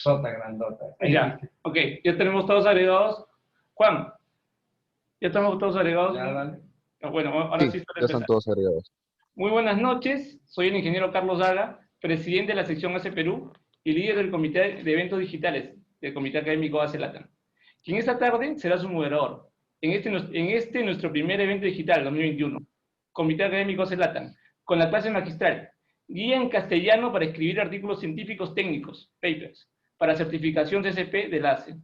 Sota grandota. Ahí Ya, ok, ya tenemos todos agregados. Juan, ¿ya estamos todos agregados? ya, dale. Bueno, ahora sí Sí, para ya están empezar. todos agregados. Muy buenas noches, soy el ingeniero Carlos Daga, presidente de la sección ACE Perú y líder del Comité de Eventos Digitales del Comité Académico ACE Latam, quien esta tarde será su moderador en este nuestro primer evento digital 2021, Comité Académico ACE Latam, con la clase magistral, guía en castellano para escribir artículos científicos técnicos, papers, para certificación CCP de la ACE.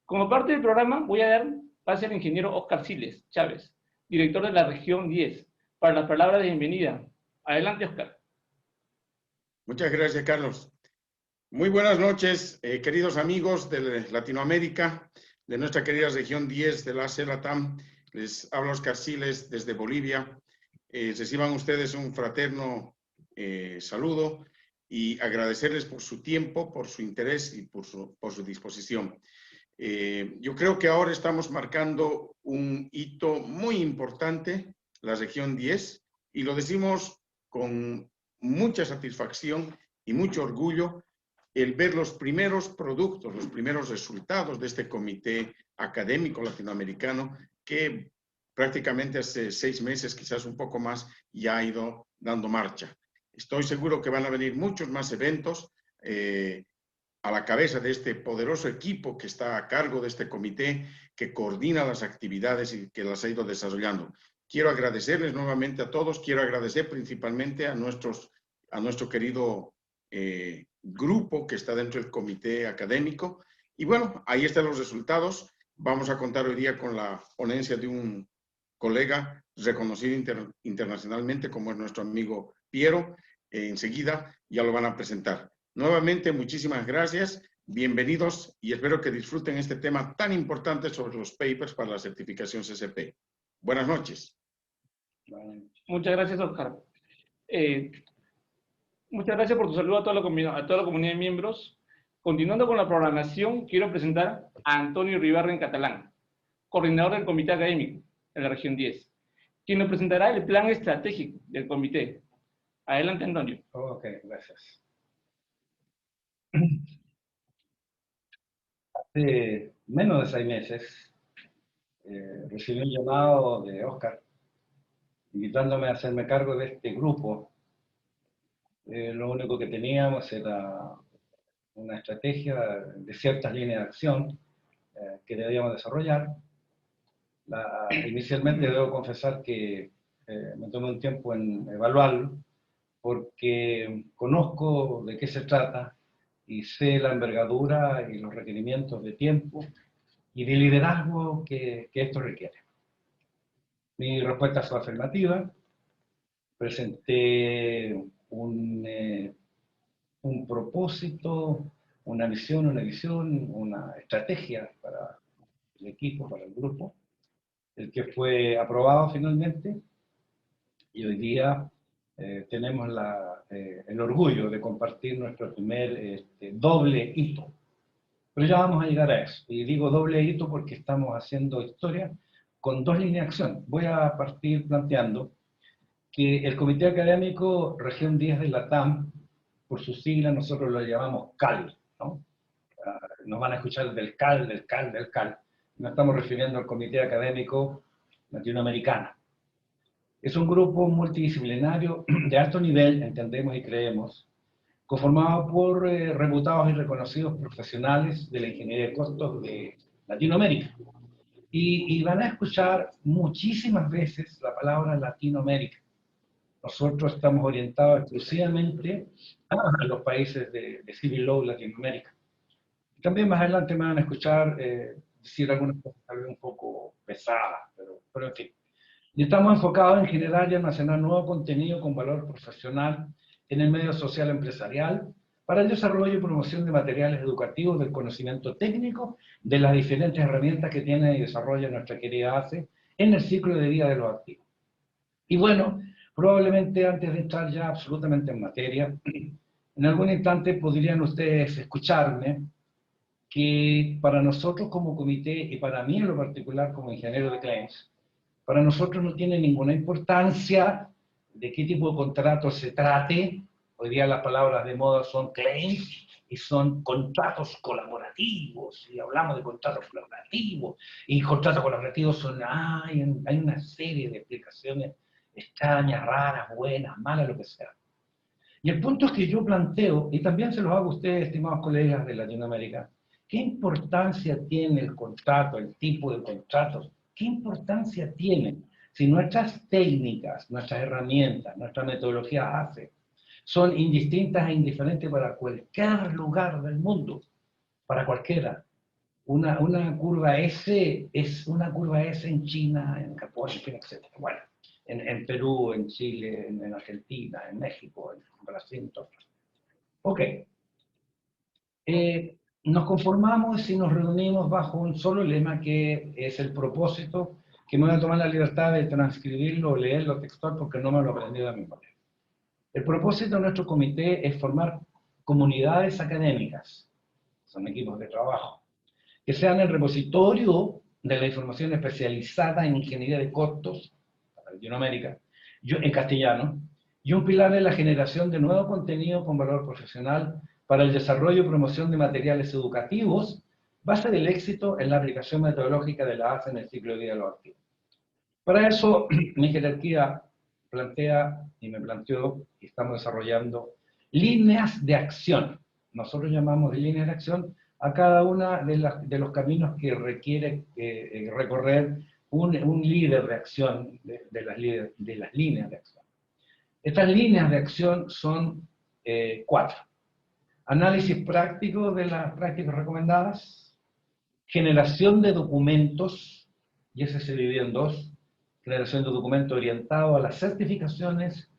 Como parte del programa voy a dar pase al ingeniero Oscar Siles Chávez, director de la región 10, para las palabras de bienvenida. Adelante, Oscar. Muchas gracias, Carlos. Muy buenas noches, queridos amigos de Latinoamérica, de nuestra querida región 10 de la ACE Latam. Les habla Oscar Siles desde Bolivia. Reciban ustedes un fraterno saludo y agradecerles por su tiempo, por su interés y por su disposición. Yo creo que ahora estamos marcando un hito muy importante, la región 10, y lo decimos con mucha satisfacción y mucho orgullo el ver los primeros productos, los primeros resultados de este comité académico latinoamericano que prácticamente hace 6 meses, quizás un poco más, ya ha ido dando marcha. Estoy seguro que van a venir muchos más eventos a la cabeza de este poderoso equipo que está a cargo de este comité, que coordina las actividades y que las ha ido desarrollando. Quiero agradecerles nuevamente a todos, quiero agradecer principalmente a nuestro querido grupo que está dentro del comité académico. Y bueno, ahí están los resultados. Vamos a contar hoy día con la ponencia de un colega reconocido internacionalmente como es nuestro amigo Piero. Enseguida ya lo van a presentar. Nuevamente, muchísimas gracias, bienvenidos y espero que disfruten este tema tan importante sobre los papers para la certificación CCP. Buenas noches. Muchas gracias, Oscar. Muchas gracias por tu saludo a toda la comunidad de miembros. Continuando con la programación, quiero presentar a Antonio Ribarren Catalán, coordinador del Comité Académico de la región 10, quien nos presentará el plan estratégico del comité. Adelante, Antonio. Ok, gracias. Hace menos de 6 meses recibí un llamado de Oscar invitándome a hacerme cargo de este grupo. Lo único que teníamos era una estrategia de ciertas líneas de acción que debíamos desarrollar. Inicialmente debo confesar que me tomé un tiempo en evaluarlo porque conozco de qué se trata y sé la envergadura y los requerimientos de tiempo y de liderazgo que esto requiere. Mi respuesta fue afirmativa. Presenté un propósito, una visión, una estrategia para el equipo, para el grupo, el que fue aprobado finalmente, y hoy día tenemos el orgullo de compartir nuestro primer doble hito. Pero ya vamos a llegar a eso, y digo doble hito porque estamos haciendo historia con 2 líneas de acción. Voy a partir planteando que el Comité Académico Región 10 de la TAM, por su sigla nosotros lo llamamos CAL, ¿no? Nos van a escuchar del CAL. Nos estamos refiriendo al Comité Académico Latinoamericano. Es un grupo multidisciplinario de alto nivel, entendemos y creemos, conformado por reputados y reconocidos profesionales de la ingeniería de costos de Latinoamérica. Y van a escuchar muchísimas veces la palabra Latinoamérica. Nosotros estamos orientados exclusivamente a los países de Civil Law Latinoamérica. También más adelante me van a escuchar decir algunas cosas tal vez un poco pesadas, pero en fin. Y estamos enfocados en generar y almacenar nuevo contenido con valor profesional en el medio social empresarial para el desarrollo y promoción de materiales educativos del conocimiento técnico de las diferentes herramientas que tiene y desarrolla nuestra querida ACE en el ciclo de vida de los activos. Y bueno, probablemente antes de entrar ya absolutamente en materia, en algún instante podrían ustedes escucharme que para nosotros como comité y para mí en lo particular como ingeniero de claims, para nosotros no tiene ninguna importancia de qué tipo de contrato se trate. Hoy día las palabras de moda son claims, y son contratos colaborativos, y hablamos de contratos colaborativos, y contratos colaborativos son, hay una serie de explicaciones extrañas, raras, buenas, malas, lo que sea. Y el punto es que yo planteo, y también se los hago a ustedes, estimados colegas de Latinoamérica, ¿qué importancia tiene el contrato, el tipo de contratos? ¿Qué importancia tiene si nuestras técnicas, nuestras herramientas, nuestra metodología ACE son indistintas e indiferentes para cualquier lugar del mundo, para cualquiera? Una curva S es una curva S en China, en Japón, en fin, etc. Bueno, en Perú, en Chile, en Argentina, en México, en Brasil, en todo. Ok. Nos conformamos si nos reunimos bajo un solo lema que es el propósito, que me voy a tomar la libertad de transcribirlo o leerlo textual porque no me lo he aprendido a mi manera. El propósito de nuestro comité es formar comunidades académicas, son equipos de trabajo, que sean el repositorio de la información especializada en ingeniería de costos para Latinoamérica, en castellano, y un pilar de la generación de nuevo contenido con valor profesional para el desarrollo y promoción de materiales educativos, base del éxito en la aplicación metodológica de la ACE en el ciclo de vida de los activos. Para eso, mi jerarquía plantea, y me planteó, y estamos desarrollando, líneas de acción. Nosotros llamamos de líneas de acción a cada una de los caminos que requiere recorrer un líder de acción de las líneas de acción. Estas líneas de acción son 4. Análisis práctico de las prácticas recomendadas, generación de documentos, y ese se divide en 2, generación de documentos orientado a las certificaciones,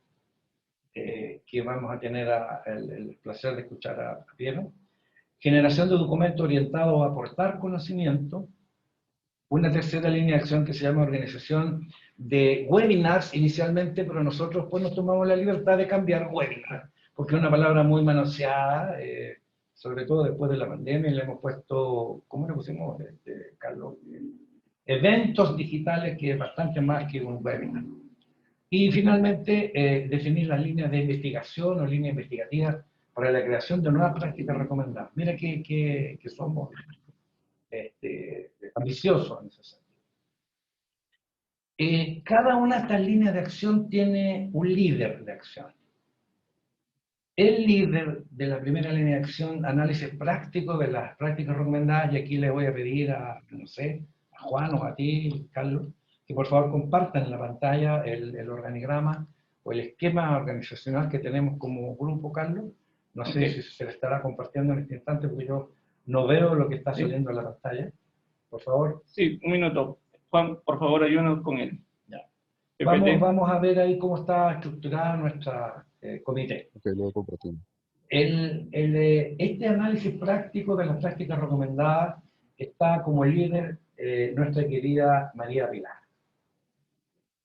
que vamos a tener el placer de escuchar a Piero, generación de documentos orientados a aportar conocimiento, una tercera línea de acción que se llama organización de webinars inicialmente, pero nosotros pues nos tomamos la libertad de cambiar webinar, porque es una palabra muy manoseada, sobre todo después de la pandemia, y le hemos puesto, ¿cómo le pusimos, Carlos? Eventos digitales, que es bastante más que un webinar. Y finalmente, definir las líneas de investigación o líneas investigativas para la creación de nuevas prácticas recomendadas. Mira que somos ambiciosos en ese sentido. Cada una de estas líneas de acción tiene un líder de acción. El líder de la primera línea de acción, análisis práctico de las prácticas recomendadas, y aquí le voy a pedir a, no sé, a Juan o a ti, Carlos, que por favor compartan en la pantalla el organigrama o el esquema organizacional que tenemos como grupo, Carlos. No sé si se le estará compartiendo en este instante porque yo no veo lo que está saliendo en la pantalla. Por favor. Sí, un minuto. Juan, por favor, ayúdanos con él. Vamos a ver ahí cómo está estructurada nuestra comité. Ok, luego compartimos. Este análisis práctico de las prácticas recomendadas está como líder nuestra querida María Pilar.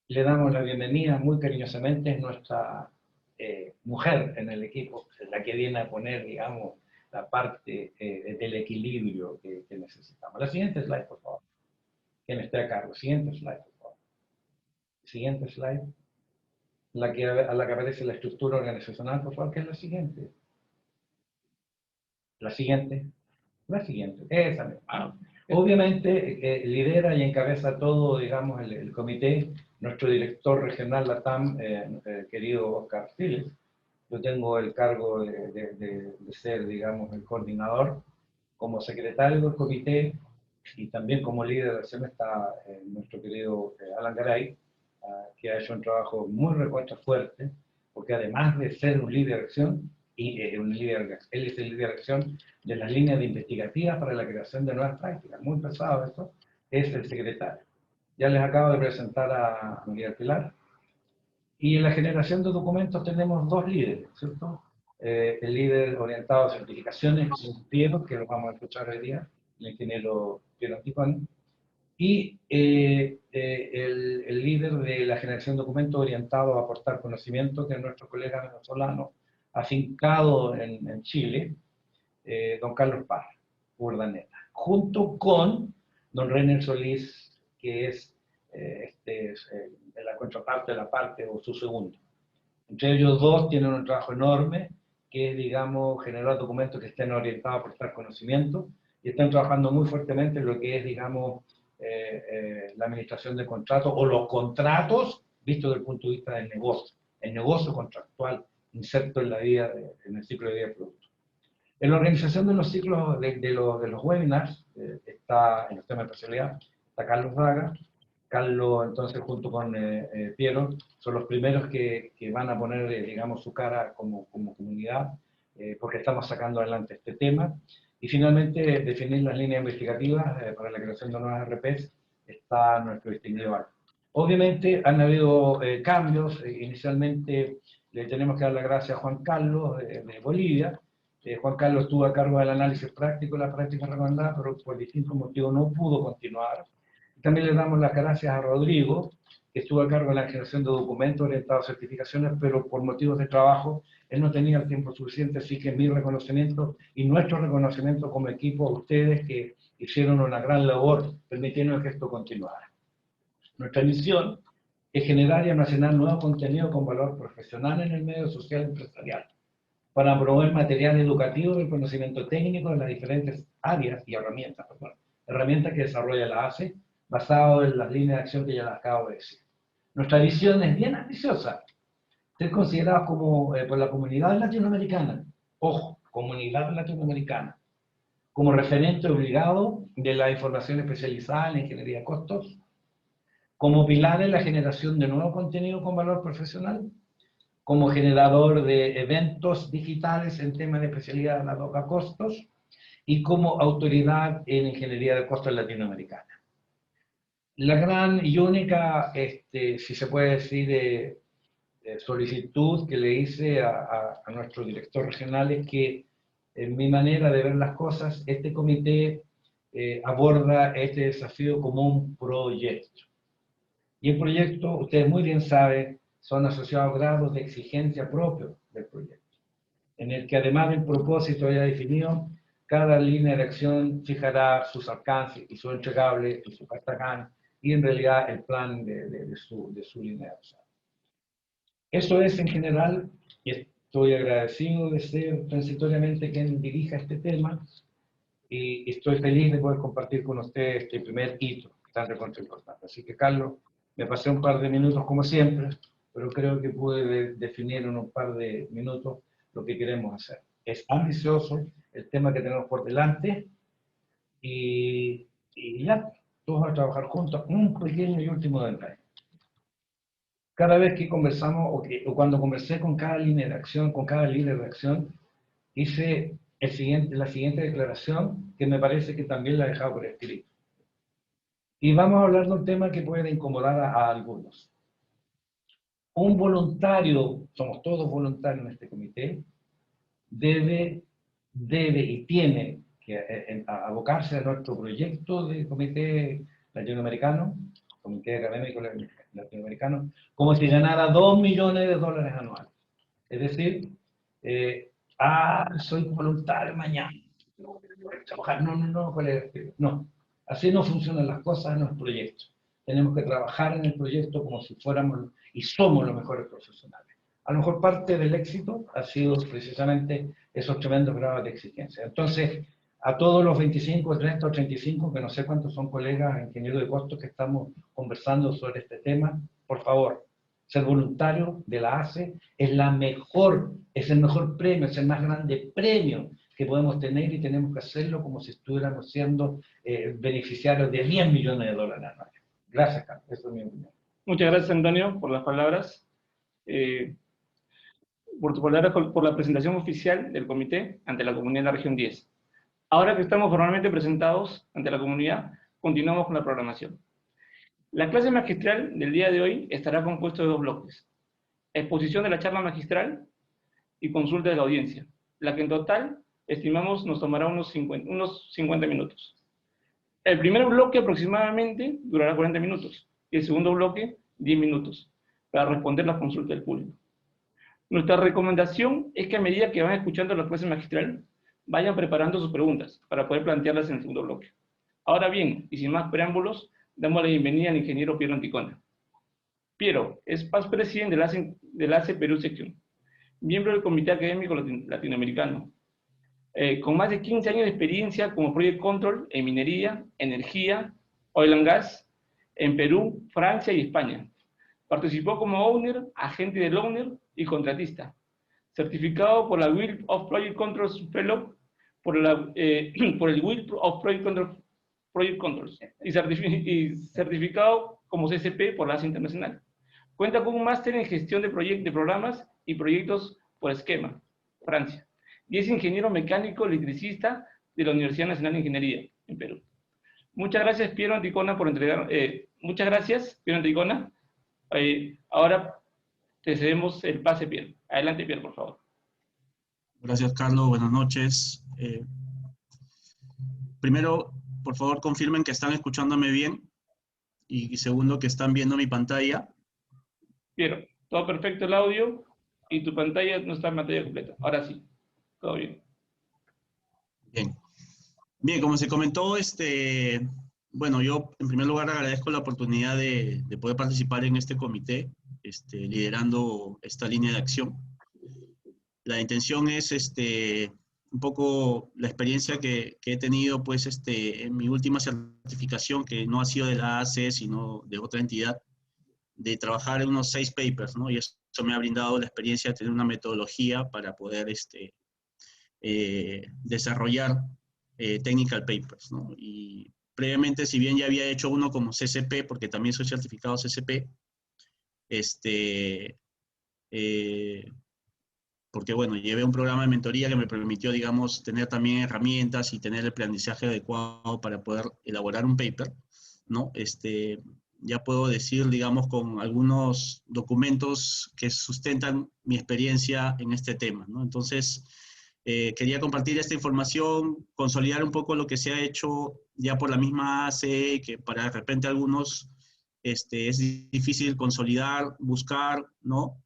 Le damos la bienvenida muy cariñosamente, es nuestra mujer en el equipo, la que viene a poner, digamos, la parte del equilibrio que necesitamos. La siguiente slide, por favor. ¿Quién esté a cargo? Siguiente slide, por favor. Siguiente slide. A la que aparece la estructura organizacional, por favor, que es la siguiente. La siguiente. La siguiente. Esa misma. Obviamente, lidera y encabeza todo, digamos, el comité, nuestro director regional LATAM, querido Oscar Siles. Yo tengo el cargo de ser, digamos, el coordinador. Como secretario del comité y también como líder de acción está nuestro querido Alan Garay, que ha hecho un trabajo muy recontra fuerte, porque además de ser un líder de acción, él es el líder de acción de las líneas de investigativas para la creación de nuevas prácticas. Muy pesado esto, es el secretario. Ya les acabo de presentar a Miguel Pilar. Y en la generación de documentos tenemos 2 líderes, ¿cierto? El líder orientado a certificaciones, Piero, que lo vamos a escuchar hoy día, el ingeniero Piero Anticoni, y el líder de la generación de documentos orientado a aportar conocimiento, que es nuestro colega venezolano, afincado en Chile, don Carlos Parra, Urdaneta, junto con don René Solís, que es la contraparte de la parte, o su segundo. Entre ellos 2 tienen un trabajo enorme, que es, digamos, generar documentos que estén orientados a aportar conocimiento, y están trabajando muy fuertemente en lo que es, digamos, la administración de contratos, o los contratos, visto desde el punto de vista del negocio, el negocio contractual, inserto en la vida, en el ciclo de vida del producto. En la organización de los ciclos, de los webinars, está, en los temas de especialidad, está Carlos Daga. Carlos, entonces, junto con Piero, son los primeros que van a poner, digamos, su cara como comunidad, porque estamos sacando adelante este tema. Y finalmente, definir las líneas investigativas para la creación de nuevas RPs, está nuestro distinguido Álvaro. Obviamente, han habido cambios. Inicialmente, le tenemos que dar las gracias a Juan Carlos de Bolivia. Juan Carlos estuvo a cargo del análisis práctico, la práctica recomendada, pero por distintos motivos no pudo continuar. También le damos las gracias a Rodrigo, que estuvo a cargo de la generación de documentos orientados a certificaciones, pero por motivos de trabajo él no tenía el tiempo suficiente, así que mi reconocimiento y nuestro reconocimiento como equipo a ustedes que hicieron una gran labor permitiendo que esto continuara. Nuestra misión es generar y almacenar nuevo contenido con valor profesional en el medio social empresarial, para promover material educativo del conocimiento técnico de las diferentes áreas y herramientas, herramientas que desarrolla la ACE, basado en las líneas de acción que ya las acabo de decir. Nuestra visión es bien ambiciosa, ser considerados como, por la comunidad latinoamericana, ojo, comunidad latinoamericana, como referente obligado de la información especializada en ingeniería de costos, como pilar en la generación de nuevo contenido con valor profesional, como generador de eventos digitales en temas de especialidad dado a costos, y como autoridad en ingeniería de costos latinoamericana. La gran y única, si se puede decir, solicitud que le hice a nuestro director regional es que, en mi manera de ver las cosas, este comité aborda este desafío como un proyecto. Y el proyecto, ustedes muy bien saben, son asociados grados de exigencia propios del proyecto, en el que además del propósito ya definido, cada línea de acción fijará sus alcances y su entregable y su cartagán, y en realidad el plan de su línea de acción. Eso es en general, y estoy agradecido de ser transitoriamente quien dirija este tema, y estoy feliz de poder compartir con ustedes este primer hito tan recontra importante. Así que, Carlos, me pasé un par de minutos como siempre, pero creo que pude definir en un par de minutos lo que queremos hacer. Es ambicioso el tema que tenemos por delante, y ya, todos vamos a trabajar juntos. Un pequeño y último detalle. Cada vez que conversamos, o cuando conversé con cada línea de acción, con cada líder de acción, hice la siguiente declaración, que me parece que también la he dejado por escrito. Y vamos a hablar de un tema que puede incomodar a algunos. Un voluntario, somos todos voluntarios en este comité, debe y tiene que abocarse a nuestro proyecto de comité latinoamericano, comité académico latinoamericano, como si ganara $2 millones anuales. Es decir, soy voluntario mañana, no voy a trabajar, no, así no funcionan las cosas en los proyectos. Tenemos que trabajar en el proyecto como si fuéramos y somos los mejores profesionales. A lo mejor parte del éxito ha sido precisamente esos tremendos grados de exigencia. Entonces, a todos los 25, 30 o 35, que no sé cuántos son colegas ingenieros de costos que estamos conversando sobre este tema, por favor, ser voluntario de la ACE es el mejor premio, es el más grande premio que podemos tener, y tenemos que hacerlo como si estuviéramos siendo beneficiarios de $10 millones anuales. Gracias, Carlos. Eso es mi opinión. Muchas gracias, Antonio, por las palabras. Por tu palabra, por la presentación oficial del comité ante la comunidad de la región 10. Ahora que estamos formalmente presentados ante la comunidad, continuamos con la programación. La clase magistral del día de hoy estará compuesta de 2 bloques: exposición de la charla magistral y consulta de la audiencia, la que en total estimamos nos tomará unos 50 minutos. El primer bloque aproximadamente durará 40 minutos y el segundo bloque 10 minutos para responder las consultas del público. Nuestra recomendación es que a medida que van escuchando la clase magistral, vayan preparando sus preguntas para poder plantearlas en el segundo bloque. Ahora bien, y sin más preámbulos, damos la bienvenida al ingeniero Piero Anticona. Piero es Past President de la ACE Perú Sección. miembro del Comité Académico Latinoamericano, con más de 15 años de experiencia como Project Control en minería, energía, oil and gas, en Perú, Francia y España. Participó como owner, agente del owner y contratista. Certificado por la Guild of Project Controls Fellow, por el Guild of Project Controls y certificado como CCP por la ASA Internacional. Cuenta con un máster en gestión de programas y proyectos por esquema, Francia. Y es ingeniero mecánico electricista de la Universidad Nacional de Ingeniería, en Perú. Muchas gracias, Piero Anticona, por entregar. Muchas gracias, Piero Anticona. Ahora te cedemos el pase, Piero. Adelante, Piero, por favor. Gracias, Carlos. Buenas noches. Primero, por favor, confirmen que están escuchándome bien. Y segundo, que están viendo mi pantalla. Piero, todo perfecto el audio y tu pantalla no está en pantalla completa. Ahora sí, todo bien. Bien. Bien, como se comentó, bueno, yo en primer lugar agradezco la oportunidad de poder participar en este comité, liderando esta línea de acción. La intención es un poco la experiencia que he tenido pues, en mi última certificación, que no ha sido de la AAC, sino de otra entidad, de trabajar en unos 6 papers, ¿no? Y eso me ha brindado la experiencia de tener una metodología para poder desarrollar technical papers, ¿no? Y previamente, si bien ya había hecho uno como CCP, porque también soy certificado CCP, porque bueno, llevé un programa de mentoría que me permitió, digamos, tener también herramientas y tener el aprendizaje adecuado para poder elaborar un paper, ¿no? Ya puedo decir, digamos, con algunos documentos que sustentan mi experiencia en este tema, ¿no? Entonces, quería compartir esta información, consolidar un poco lo que se ha hecho ya por la misma ACE, que para de repente algunos es difícil consolidar, buscar, ¿no?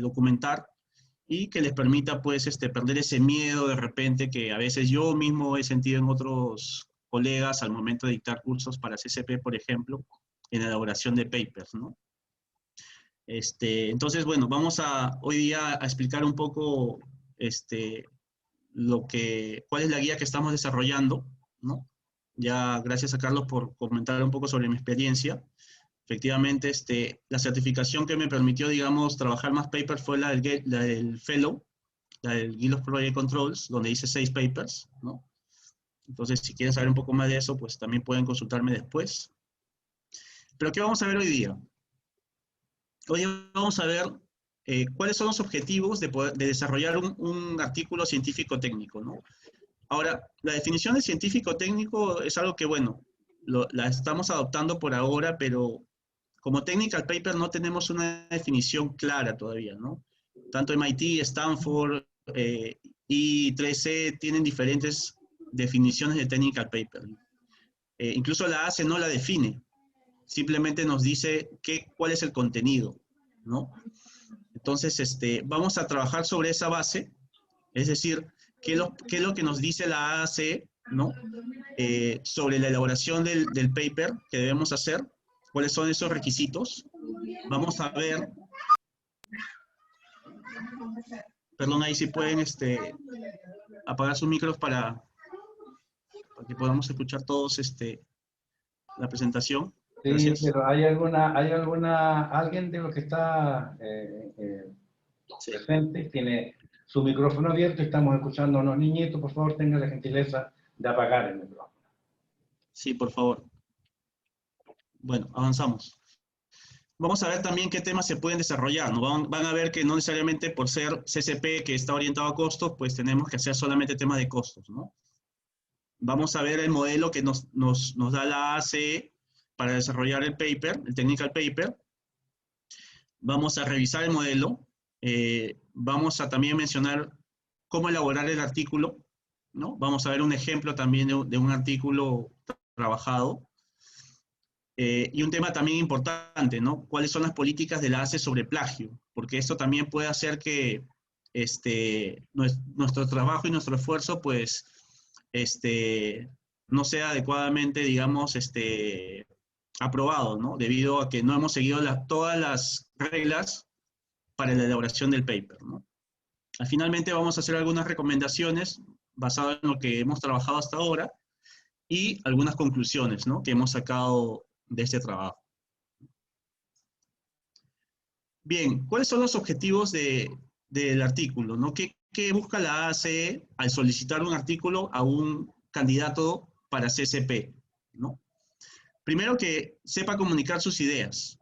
Documentar, y que les permita, pues, perder ese miedo de repente que a veces yo mismo he sentido en otros colegas al momento de dictar cursos para CCP, por ejemplo, en la elaboración de papers, ¿no? Entonces, bueno, vamos hoy día a explicar un poco cuál es la guía que estamos desarrollando, ¿no? Ya gracias a Carlos por comentar un poco sobre mi experiencia. Efectivamente, la certificación que me permitió, digamos, trabajar más papers fue la del Fellow, la del Guild of Project Controls, donde hice 6 papers, ¿no? Entonces, si quieren saber un poco más de eso, pues también pueden consultarme después. Pero, ¿qué vamos a ver hoy día? Hoy vamos a ver cuáles son los objetivos de desarrollar un artículo científico-técnico, ¿no? Ahora, la definición de científico-técnico es algo que, bueno, la estamos adoptando por ahora, pero como technical paper no tenemos una definición clara todavía, ¿no? Tanto MIT, Stanford, I3C tienen diferentes definiciones de technical paper. Incluso la ACE no la define, simplemente nos dice cuál es el contenido, ¿no? Entonces, vamos a trabajar sobre esa base, es decir, qué es lo que nos dice la AAC, ¿no? Sobre la elaboración del paper que debemos hacer, cuáles son esos requisitos. Vamos a ver, perdón, ahí si pueden apagar sus micros para que podamos escuchar todos la presentación. Gracias. Sí, pero alguien de los que está presente tiene su micrófono abierto y estamos escuchando a unos niñitos. Por favor, tengan la gentileza de apagar el micrófono. Sí, por favor. Bueno, avanzamos. Vamos a ver también qué temas se pueden desarrollar, ¿no? Van a ver que no necesariamente por ser CCP que está orientado a costos, pues tenemos que hacer solamente temas de costos, ¿no? Vamos a ver el modelo que nos da la ACE para desarrollar el paper, el technical paper. Vamos a revisar el modelo. Vamos a también mencionar cómo elaborar el artículo, ¿no? Vamos a ver un ejemplo también de un artículo trabajado. Y un tema también importante, ¿no? ¿Cuáles son las políticas de la ACE sobre plagio? Porque esto también puede hacer que nuestro trabajo y nuestro esfuerzo, pues, no sea adecuadamente, digamos, aprobado, ¿no? Debido a que no hemos seguido todas las reglas para la elaboración del paper, ¿no? Finalmente vamos a hacer algunas recomendaciones basadas en lo que hemos trabajado hasta ahora y algunas conclusiones, ¿no?, que hemos sacado de este trabajo. Bien, ¿cuáles son los objetivos del artículo, ¿no? ¿Qué busca la AACE al solicitar un artículo a un candidato para CCP, ¿no? Primero, que sepa comunicar sus ideas,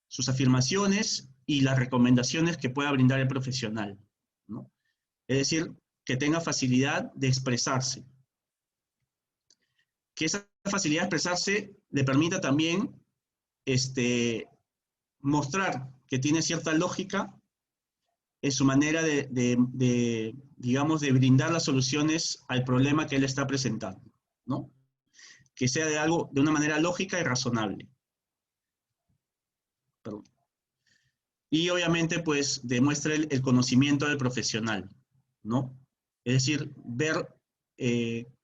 sus afirmaciones y las recomendaciones que pueda brindar el profesional, ¿no? Es decir, que tenga facilidad de expresarse. Que esa facilidad de expresarse le permita también mostrar que tiene cierta lógica en su manera digamos, de brindar las soluciones al problema que él está presentando, ¿no? Que sea de una manera lógica y razonable. Perdón. Y obviamente, pues, demuestre el conocimiento del profesional, ¿no? Es decir, ver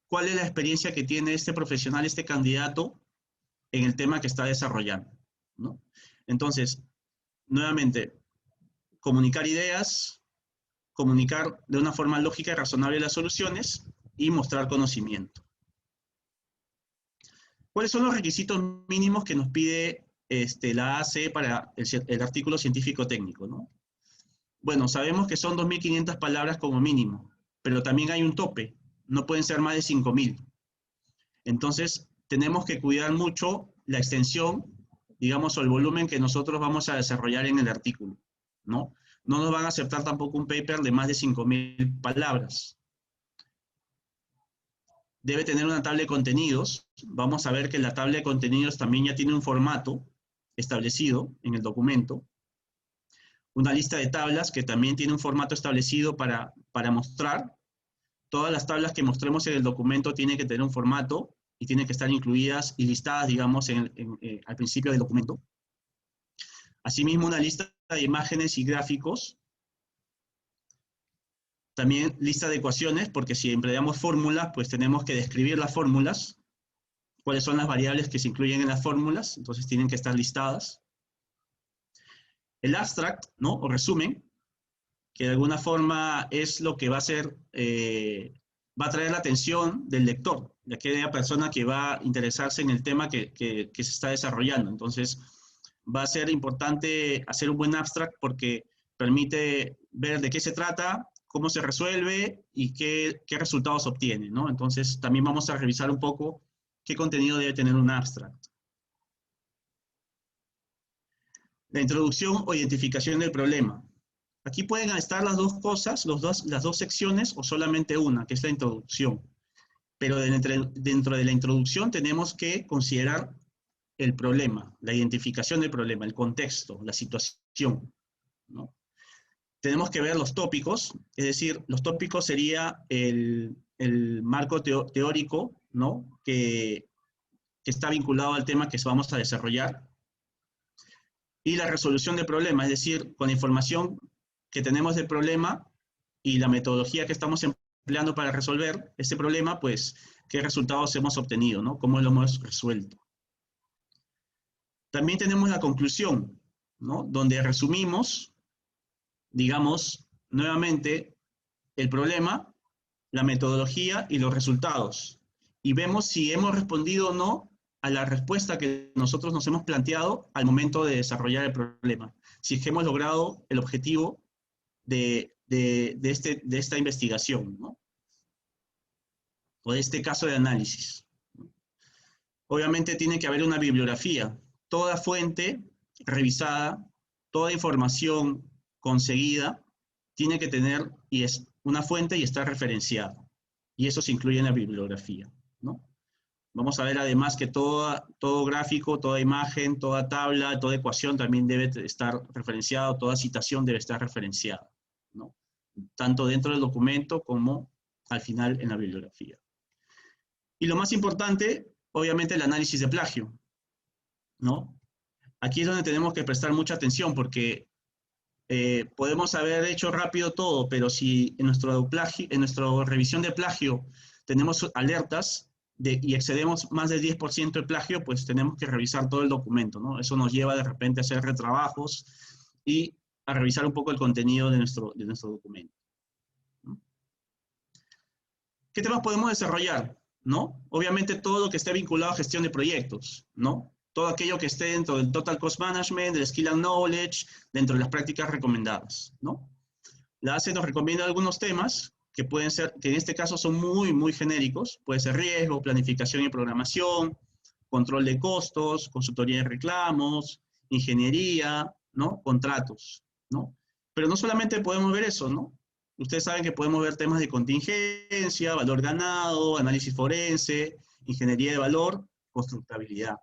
cuál es la experiencia que tiene este profesional, este candidato, en el tema que está desarrollando, ¿no? Entonces, nuevamente, comunicar ideas, comunicar de una forma lógica y razonable las soluciones y mostrar conocimiento. ¿Cuáles son los requisitos mínimos que nos pide la AACE para el artículo científico-técnico, ¿no? Bueno, sabemos que son 2.500 palabras como mínimo, pero también hay un tope, no pueden ser más de 5.000. Entonces, tenemos que cuidar mucho la extensión, digamos, o el volumen que nosotros vamos a desarrollar en el artículo, ¿no? No nos van a aceptar tampoco un paper de más de 5.000 palabras. Debe tener una tabla de contenidos. Vamos a ver que la tabla de contenidos también ya tiene un formato establecido en el documento. Una lista de tablas que también tiene un formato establecido para mostrar. Todas las tablas que mostremos en el documento tienen que tener un formato y tienen que estar incluidas y listadas, digamos, al principio del documento. Asimismo, una lista de imágenes y gráficos. También lista de ecuaciones, porque si empleamos fórmulas, pues tenemos que describir las fórmulas, cuáles son las variables que se incluyen en las fórmulas, entonces tienen que estar listadas. El abstract, ¿no?, o resumen, que de alguna forma es lo que va a hacer, va a atraer la atención del lector, de aquella persona que va a interesarse en el tema que se está desarrollando. Entonces, va a ser importante hacer un buen abstract porque permite ver de qué se trata, cómo se resuelve y qué resultados obtiene, ¿no? Entonces, también vamos a revisar un poco qué contenido debe tener un abstract. La introducción o identificación del problema. Aquí pueden estar las dos cosas, las dos secciones, o solamente una, que es la introducción. Pero dentro de la introducción tenemos que considerar el problema, la identificación del problema, el contexto, la situación, ¿no? Tenemos que ver los tópicos, es decir, los tópicos sería el marco teórico, ¿no?, que está vinculado al tema que vamos a desarrollar. Y la resolución del problema, es decir, con la información que tenemos del problema y la metodología que estamos empleando para resolver ese problema, pues, qué resultados hemos obtenido, ¿no?, cómo lo hemos resuelto. También tenemos la conclusión, ¿no?, donde resumimos, digamos, nuevamente, el problema, la metodología y los resultados. Y vemos si hemos respondido o no a la respuesta que nosotros nos hemos planteado al momento de desarrollar el problema. Si es que hemos logrado el objetivo de esta investigación, ¿no?, o de este caso de análisis. Obviamente tiene que haber una bibliografía. Toda fuente revisada, toda información conseguida, tiene que tener una fuente y estar referenciada. Y eso se incluye en la bibliografía, ¿no? Vamos a ver además que todo gráfico, toda imagen, toda tabla, toda ecuación también debe estar referenciada, toda citación debe estar referenciada, ¿no?, tanto dentro del documento como al final en la bibliografía. Y lo más importante, obviamente, el análisis de plagio, ¿no? Aquí es donde tenemos que prestar mucha atención porque podemos haber hecho rápido todo, pero si en nuestra revisión de plagio tenemos alertas y excedemos más del 10% de plagio, pues tenemos que revisar todo el documento, ¿no? Eso nos lleva de repente a hacer retrabajos y a revisar un poco el contenido de nuestro documento. ¿Qué temas podemos desarrollar? ¿No? Obviamente todo lo que esté vinculado a gestión de proyectos, ¿no? Todo aquello que esté dentro del Total Cost Management, del Skill and Knowledge, dentro de las prácticas recomendadas, ¿no? La ACE nos recomienda algunos temas que pueden ser, que en este caso son muy, muy genéricos. Puede ser riesgo, planificación y programación, control de costos, consultoría de reclamos, ingeniería, ¿no? Contratos, ¿no? Pero no solamente podemos ver eso, ¿no? Ustedes saben que podemos ver temas de contingencia, valor ganado, análisis forense, ingeniería de valor, constructabilidad.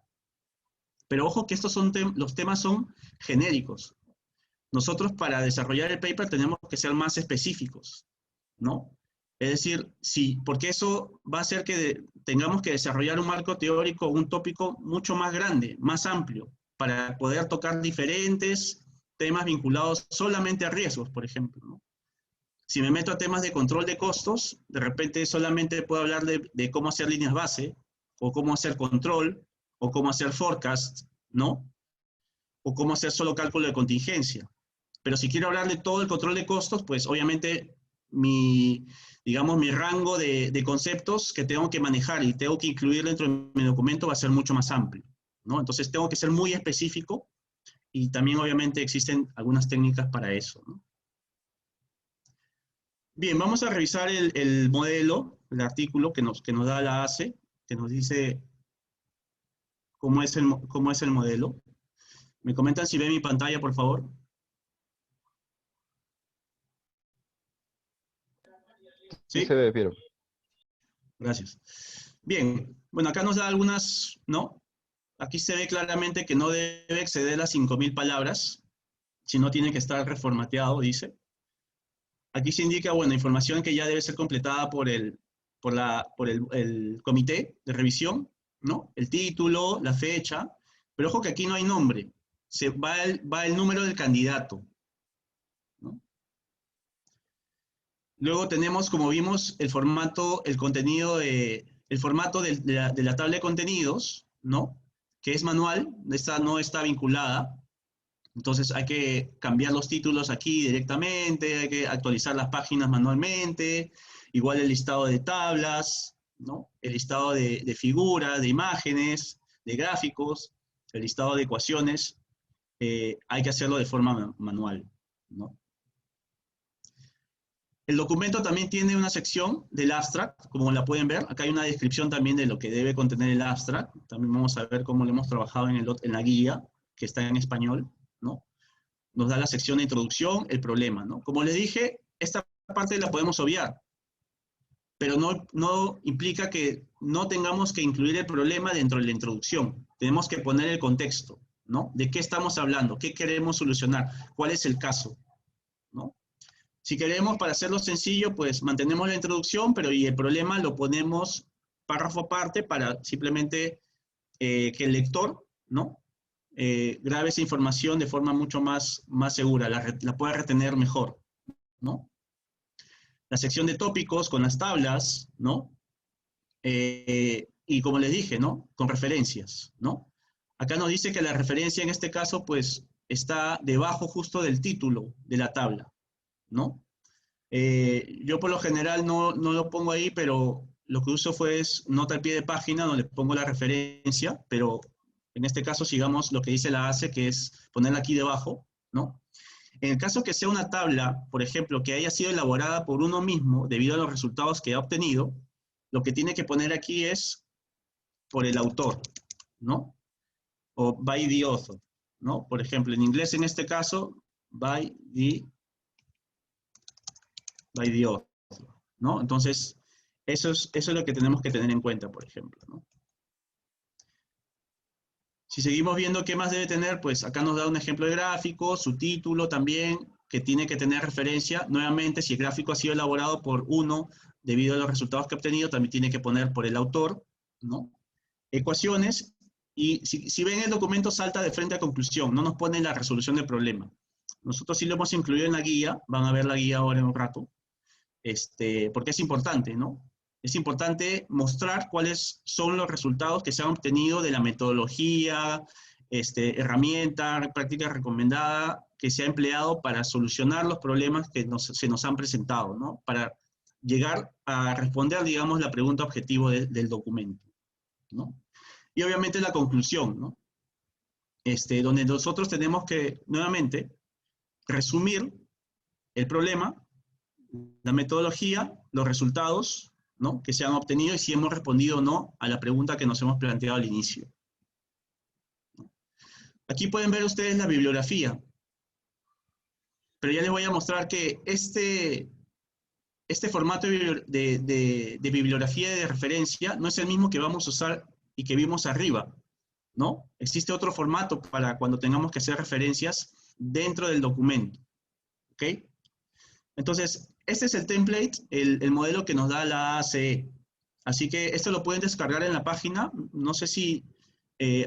Pero ojo que estos son los temas son genéricos. Nosotros para desarrollar el paper tenemos que ser más específicos, ¿no? Es decir, sí, porque eso va a hacer que tengamos que desarrollar un marco teórico, un tópico mucho más grande, más amplio, para poder tocar diferentes temas vinculados solamente a riesgos, por ejemplo, ¿no? Si me meto a temas de control de costos, de repente solamente puedo hablar de cómo hacer líneas base, o cómo hacer control, o cómo hacer forecast, ¿no? O cómo hacer solo cálculo de contingencia. Pero si quiero hablar de todo el control de costos, pues obviamente digamos, mi rango de conceptos que tengo que manejar y tengo que incluir dentro de mi documento va a ser mucho más amplio, ¿no? Entonces tengo que ser muy específico y también obviamente existen algunas técnicas para eso, ¿no? Bien, vamos a revisar el modelo, el artículo que nos da la ACE, que nos dice cómo es el modelo. ¿Me comentan si ven mi pantalla, por favor? Sí se ve, Piero. Gracias. Bien, bueno, acá nos da algunas, ¿no? Aquí se ve claramente que no debe exceder las 5.000 palabras, si no tiene que estar reformateado, dice. Aquí se indica, bueno, información que ya debe ser completada por el comité de revisión, ¿no? El título, la fecha, pero ojo que aquí no hay nombre, va el número del candidato, ¿no? Luego tenemos, como vimos, el formato, el formato de la tabla de contenidos, ¿no? Que es manual, esta no está vinculada. Entonces hay que cambiar los títulos aquí directamente, hay que actualizar las páginas manualmente, igual el listado de tablas, ¿no? El listado de figuras, de imágenes, de gráficos, el listado de ecuaciones, hay que hacerlo de forma manual, ¿no? El documento también tiene una sección del abstract, como la pueden ver. Acá hay una descripción también de lo que debe contener el abstract. También vamos a ver cómo lo hemos trabajado en la guía, que está en español, ¿no? Nos da la sección de introducción, el problema, ¿no? Como les dije, esta parte la podemos obviar, pero no implica que no tengamos que incluir el problema dentro de la introducción. Tenemos que poner el contexto, ¿no? ¿De qué estamos hablando? ¿Qué queremos solucionar? ¿Cuál es el caso? ¿No? Si queremos, para hacerlo sencillo, pues mantenemos la introducción, pero y el problema lo ponemos párrafo aparte para simplemente que el lector, ¿no? Grabe esa información de forma mucho más segura, la pueda retener mejor, ¿no? La sección de tópicos con las tablas, ¿no? Y como les dije, ¿no? Con referencias, ¿no? Acá nos dice que la referencia en este caso, pues, está debajo justo del título de la tabla, ¿no? Yo por lo general no lo pongo ahí, pero lo que uso es nota al pie de página donde pongo la referencia, pero en este caso sigamos lo que dice la ACE, que es ponerla aquí debajo, ¿no? En el caso que sea una tabla, por ejemplo, que haya sido elaborada por uno mismo debido a los resultados que ha obtenido, lo que tiene que poner aquí es por el autor, ¿no? O by the author, ¿no? Por ejemplo, en inglés en este caso, by the author, ¿no? Entonces, eso es lo que tenemos que tener en cuenta, por ejemplo, ¿no? Si seguimos viendo qué más debe tener, pues acá nos da un ejemplo de gráfico, su título también, que tiene que tener referencia. Nuevamente, si el gráfico ha sido elaborado por uno, debido a los resultados que ha obtenido, también tiene que poner por el autor, ¿no? Ecuaciones, y si ven el documento salta de frente a conclusión, no nos pone la resolución del problema. Nosotros sí lo hemos incluido en la guía, van a ver la guía ahora en un rato, porque es importante, ¿no? Es importante mostrar cuáles son los resultados que se han obtenido de la metodología, herramienta, práctica recomendada que se ha empleado para solucionar los problemas que se nos han presentado, ¿no? Para llegar a responder, digamos, la pregunta objetivo del documento, ¿no? Y obviamente la conclusión, ¿no? Donde nosotros tenemos que, nuevamente, resumir el problema, la metodología, los resultados, ¿no?, que se han obtenido y si hemos respondido o no a la pregunta que nos hemos planteado al inicio. Aquí pueden ver ustedes la bibliografía, pero ya les voy a mostrar que este formato de bibliografía de referencia no es el mismo que vamos a usar y que vimos arriba, ¿no? Existe otro formato para cuando tengamos que hacer referencias dentro del documento, ¿ok? Entonces, este es el template, el modelo que nos da la ACE. Así que esto lo pueden descargar en la página. No sé si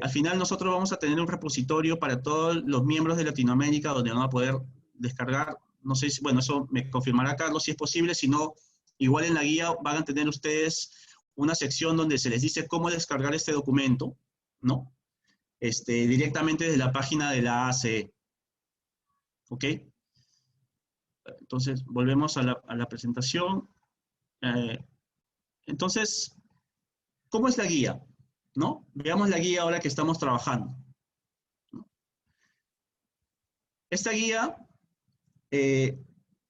al final nosotros vamos a tener un repositorio para todos los miembros de Latinoamérica donde van a poder descargar. No sé si, bueno, eso me confirmará Carlos si es posible. Si no, igual en la guía van a tener ustedes una sección donde se les dice cómo descargar este documento, ¿no? Directamente desde la página de la ACE. ¿Ok? Entonces, volvemos a la presentación. Entonces, ¿cómo es la guía? ¿No? Veamos la guía ahora que estamos trabajando, ¿no? Esta guía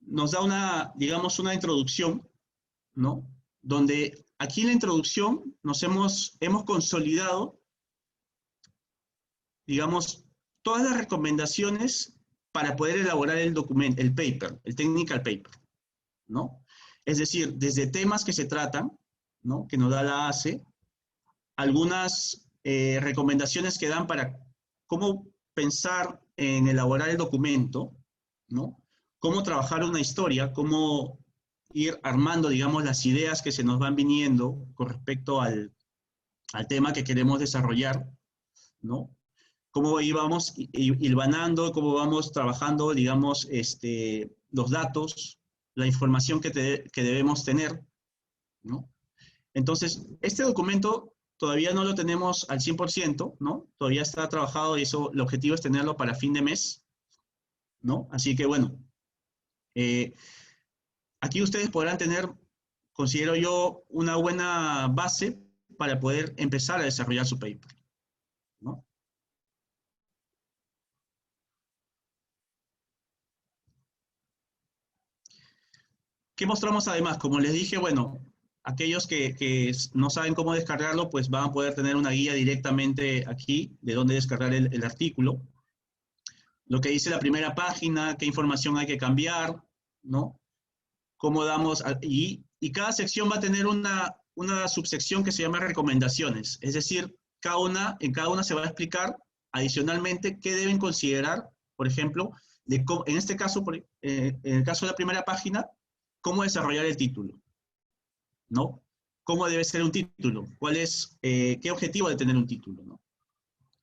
nos da una, digamos, una introducción, ¿no? Donde aquí en la introducción hemos consolidado, digamos, todas las recomendaciones para poder elaborar el documento, el paper, el technical paper, ¿no? Es decir, desde temas que se tratan, ¿no?, que nos da la ACE, algunas recomendaciones que dan para cómo pensar en elaborar el documento, ¿no? Cómo trabajar una historia, cómo ir armando, digamos, las ideas que se nos van viniendo con respecto al tema que queremos desarrollar, ¿no? Cómo íbamos hilvanando, cómo vamos trabajando, digamos, los datos, la información que debemos tener, ¿no? Entonces, este documento todavía no lo tenemos al 100%, ¿no? Todavía está trabajado y eso, el objetivo es tenerlo para fin de mes, ¿no? Así que, bueno, aquí ustedes podrán tener, considero yo, una buena base para poder empezar a desarrollar su paper, ¿no? ¿Qué mostramos además? Como les dije, bueno, aquellos que no saben cómo descargarlo, pues van a poder tener una guía directamente aquí de dónde descargar el artículo. Lo que dice la primera página, qué información hay que cambiar, ¿no? Cómo damos, y cada sección va a tener una subsección que se llama recomendaciones. Es decir, en cada una se va a explicar adicionalmente qué deben considerar, por ejemplo, en este caso, en el caso de la primera página, cómo desarrollar el título, ¿no? ¿Cómo debe ser un título? ¿Qué objetivo debe tener un título, ¿no?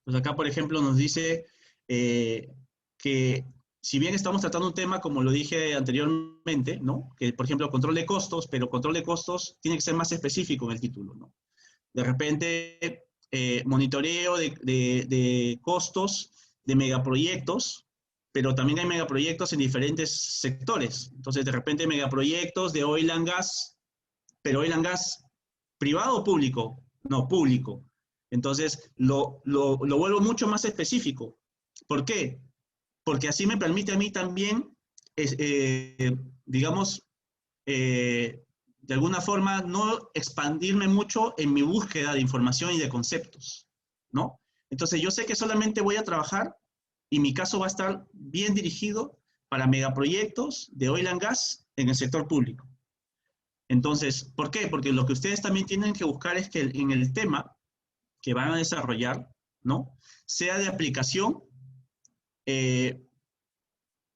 Pues acá, por ejemplo, nos dice que si bien estamos tratando un tema, como lo dije anteriormente, ¿no? Que, por ejemplo, control de costos, pero control de costos tiene que ser más específico en el título, ¿no? De repente, monitoreo de costos de megaproyectos, pero también hay megaproyectos en diferentes sectores. Entonces, de repente, megaproyectos de oil and gas, pero oil and gas privado o público, no, público. Entonces, lo vuelvo mucho más específico. ¿Por qué? Porque así me permite a mí también, digamos, de alguna forma, no expandirme mucho en mi búsqueda de información y de conceptos, ¿no? Entonces, yo sé que solamente voy a trabajar y mi caso va a estar bien dirigido para megaproyectos de oil and gas en el sector público. Entonces, ¿por qué? Porque lo que ustedes también tienen que buscar es que en el tema que van a desarrollar, ¿no?, sea de aplicación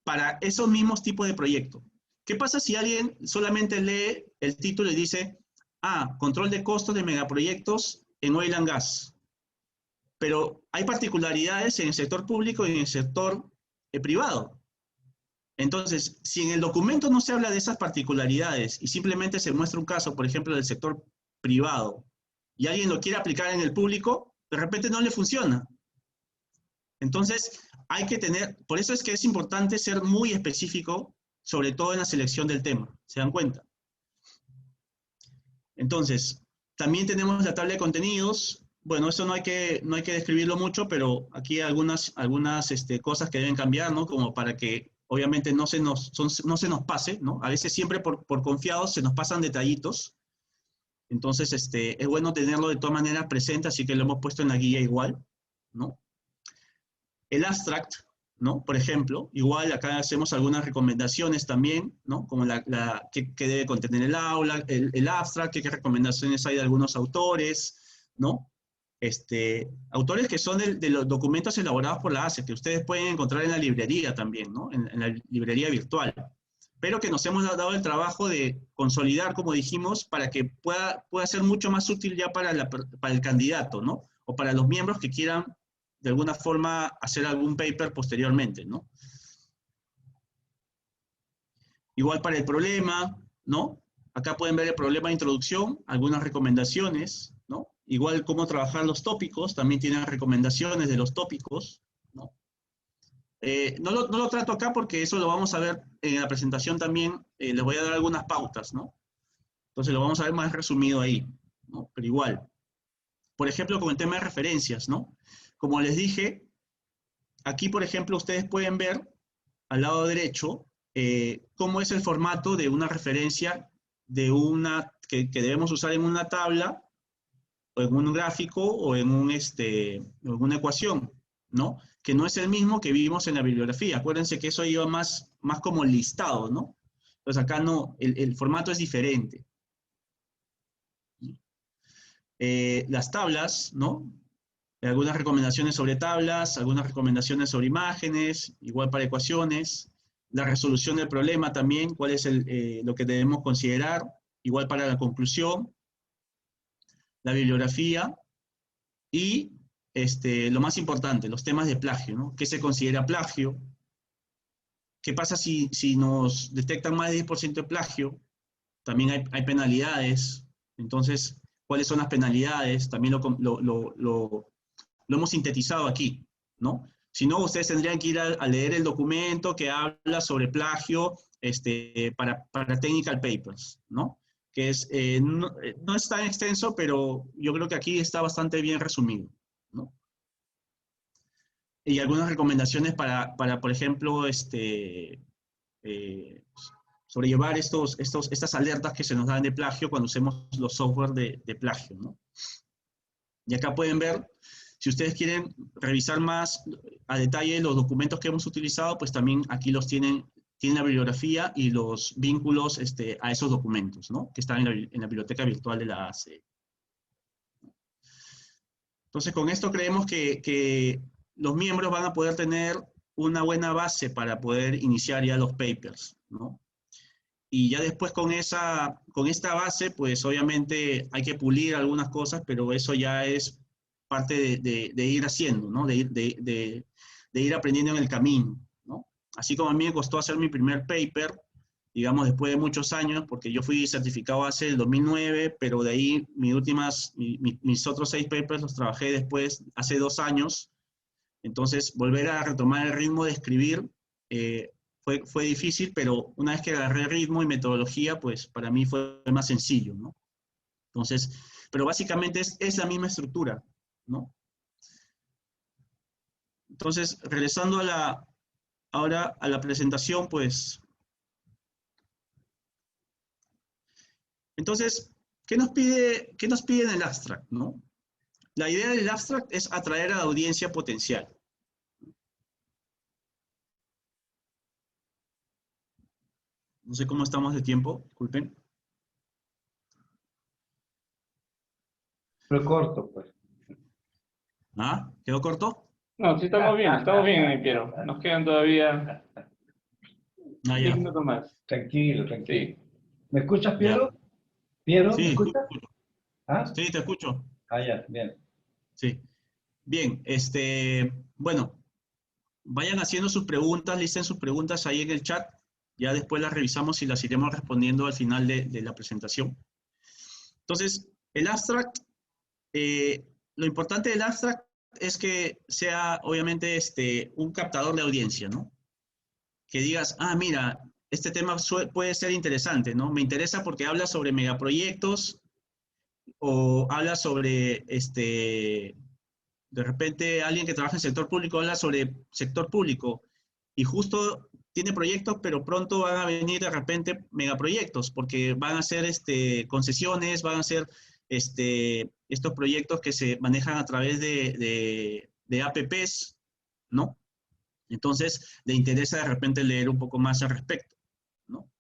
para esos mismos tipos de proyectos. ¿Qué pasa si alguien solamente lee el título y dice, control de costos de megaproyectos en oil and gas? Pero hay particularidades en el sector público y en el sector privado. Entonces, si en el documento no se habla de esas particularidades y simplemente se muestra un caso, por ejemplo, del sector privado, y alguien lo quiere aplicar en el público, de repente no le funciona. Entonces, hay que tener, por eso es que es importante ser muy específico, sobre todo en la selección del tema, ¿se dan cuenta? Entonces, también tenemos la tabla de contenidos. Bueno, eso no hay que describirlo mucho, pero aquí hay algunas cosas que deben cambiar, ¿no? Como para que obviamente no se nos pase, ¿no? A veces siempre por confiados se nos pasan detallitos. Entonces, es bueno tenerlo de todas maneras presente, así que lo hemos puesto en la guía igual, ¿no? El abstract, ¿no? Por ejemplo, igual acá hacemos algunas recomendaciones también, ¿no? Como qué debe contener el aula, el abstract, qué recomendaciones hay de algunos autores, ¿no? Autores que son de los documentos elaborados por la ACE, que ustedes pueden encontrar en la librería también, ¿no? En la librería virtual. Pero que nos hemos dado el trabajo de consolidar, como dijimos, para que pueda ser mucho más útil ya para el candidato, ¿no? O para los miembros que quieran, de alguna forma, hacer algún paper posteriormente, ¿no? Igual para el problema, ¿no? Acá pueden ver el problema de introducción, algunas recomendaciones, ¿no? Igual cómo trabajar los tópicos, también tienen recomendaciones de los tópicos, ¿no? No lo trato acá porque eso lo vamos a ver en la presentación también, les voy a dar algunas pautas, ¿no? Entonces lo vamos a ver más resumido ahí, ¿no? Pero igual. Por ejemplo, con el tema de referencias, ¿no? Como les dije, aquí, por ejemplo, ustedes pueden ver al lado derecho cómo es el formato de una referencia que debemos usar en una tabla, o en un gráfico, o en una ecuación, ¿no? Que no es el mismo que vimos en la bibliografía. Acuérdense que eso iba más como listado, ¿no? Entonces acá no, el formato es diferente. Las tablas, ¿no? Algunas recomendaciones sobre tablas, algunas recomendaciones sobre imágenes, igual para ecuaciones, la resolución del problema también, cuál es lo que debemos considerar, igual para la conclusión, la bibliografía y lo más importante, los temas de plagio, ¿no? ¿Qué se considera plagio? ¿Qué pasa si nos detectan más de 10% de plagio? También hay penalidades. Entonces, ¿cuáles son las penalidades? También lo hemos sintetizado aquí, ¿no? Si no, ustedes tendrían que ir a leer el documento que habla sobre plagio para technical papers, ¿no? Que no es tan extenso, pero yo creo que aquí está bastante bien resumido, ¿no? Y algunas recomendaciones para por ejemplo, sobrellevar estas alertas que se nos dan de plagio cuando usemos los software de plagio, ¿no? Y acá pueden ver, si ustedes quieren revisar más a detalle los documentos que hemos utilizado, pues también aquí los tienen la bibliografía y los vínculos a esos documentos, ¿no? Que están en la biblioteca virtual de la ACE. Entonces, con esto creemos que los miembros van a poder tener una buena base para poder iniciar ya los papers, ¿no? Y ya después con esta base, pues obviamente hay que pulir algunas cosas, pero eso ya es parte de ir haciendo, ¿no? De ir aprendiendo en el camino, ¿no? Así como a mí me costó hacer mi primer paper, digamos, después de muchos años, porque yo fui certificado hace el 2009, pero de ahí mis otros 6 papers los trabajé después, hace 2 años. Entonces, volver a retomar el ritmo de escribir fue difícil, pero una vez que agarré ritmo y metodología, pues para mí fue más sencillo, ¿no? Entonces, pero básicamente es la misma estructura, ¿no? Entonces, regresando ahora a la presentación, pues... Entonces, ¿qué nos pide en el abstract, no? La idea del abstract es atraer a la audiencia potencial. No sé cómo estamos de tiempo, disculpen. Fue corto, pues. ¿Ah? ¿Quedó corto? No, sí estamos bien, Piero. Nos quedan todavía 10 minutos más. Tranquilo. Sí. ¿Me escuchas, Piero? Ya. ¿Piero, Sí, me escuchas? ¿Ah? Sí, te escucho. Ah, ya, bien. Sí. Bien, bueno, vayan haciendo sus preguntas, listen sus preguntas ahí en el chat. Ya después las revisamos y las iremos respondiendo al final de la presentación. Entonces, el abstract, lo importante del abstract es que sea, obviamente, un captador de audiencia, ¿no? Que digas, ah, mira, este tema puede ser interesante, ¿no? Me interesa porque habla sobre megaproyectos o habla sobre, de repente alguien que trabaja en sector público habla sobre sector público y justo tiene proyectos, pero pronto van a venir de repente megaproyectos, porque van a ser concesiones, van a ser estos proyectos que se manejan a través de APPs, ¿no? Entonces, le interesa de repente leer un poco más al respecto, ¿no?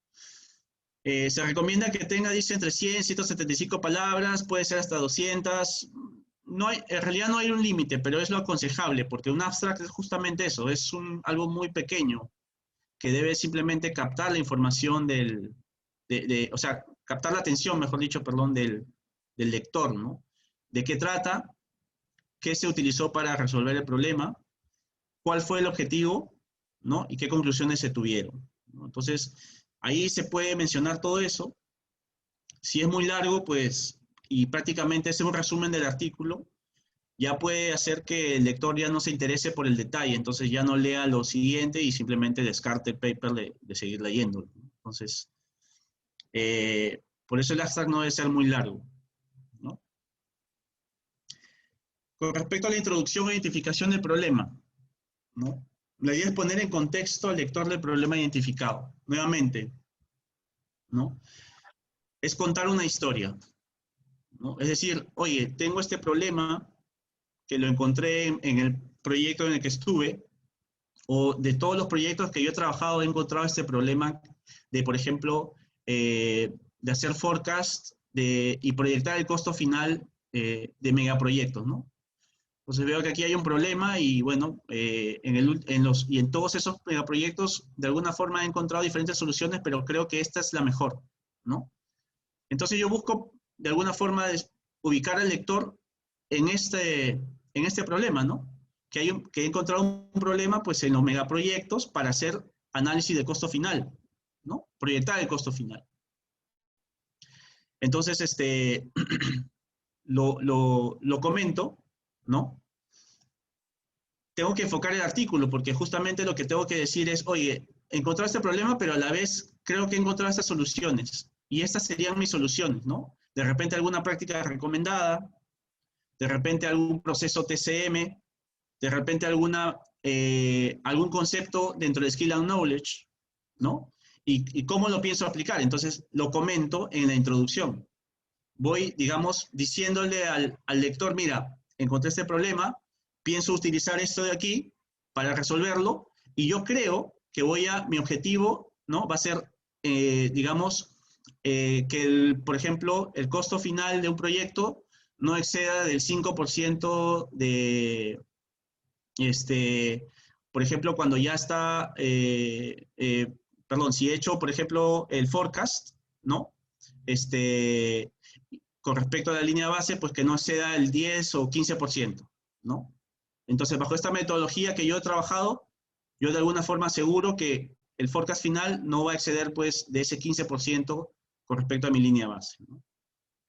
Se recomienda que tenga, dice, entre 100 y 175 palabras, puede ser hasta 200. No hay, en realidad no hay un límite, pero es lo aconsejable, porque un abstract es justamente eso, es algo muy pequeño, que debe simplemente captar la información o sea, captar la atención, mejor dicho, perdón, del lector, ¿no? ¿De qué trata? ¿Qué se utilizó para resolver el problema? ¿Cuál fue el objetivo? ¿No? ¿Y qué conclusiones se tuvieron? ¿No? Entonces, ahí se puede mencionar todo eso. Si es muy largo, pues, y prácticamente es un resumen del artículo, ya puede hacer que el lector ya no se interese por el detalle, entonces ya no lea lo siguiente y simplemente descarte el paper de seguir leyendo. Entonces, por eso el abstract no debe ser muy largo, ¿no? Con respecto a la introducción e identificación del problema, ¿no? La idea es poner en contexto al lector del problema identificado. Nuevamente, ¿no? Es contar una historia, ¿no? Es decir, oye, tengo este problema que lo encontré en el proyecto en el que estuve, o de todos los proyectos que yo he trabajado he encontrado este problema de, por ejemplo, de hacer forecast y proyectar el costo final de megaproyectos, ¿no? Entonces veo que aquí hay un problema y bueno, en todos esos megaproyectos de alguna forma he encontrado diferentes soluciones, pero creo que esta es la mejor, ¿no? Entonces yo busco de alguna forma ubicar al lector en este problema, ¿no? Que he encontrado un problema pues en los megaproyectos para hacer análisis de costo final, ¿no? Proyectar el costo final. Entonces, lo comento, ¿no? Tengo que enfocar el artículo porque justamente lo que tengo que decir es, oye, encontré este problema, pero a la vez creo que he encontrado estas soluciones. Y estas serían mis soluciones, ¿no? De repente alguna práctica recomendada, de repente algún proceso TCM, de repente algún concepto dentro de Skill and Knowledge, ¿no? Y cómo lo pienso aplicar. Entonces, lo comento en la introducción. Voy, digamos, diciéndole al lector, mira, encontré este problema, pienso utilizar esto de aquí para resolverlo, y yo creo que mi objetivo, ¿no? Va a ser, digamos, por ejemplo, el costo final de un proyecto no exceda del 5% por ejemplo, cuando ya está, perdón, si he hecho, por ejemplo, el forecast, ¿no? Con respecto a la línea base, pues que no exceda el 10 o 15%, ¿no? Entonces, bajo esta metodología que yo he trabajado, yo de alguna forma aseguro que el forecast final no va a exceder, pues, de ese 15% con respecto a mi línea base, ¿no?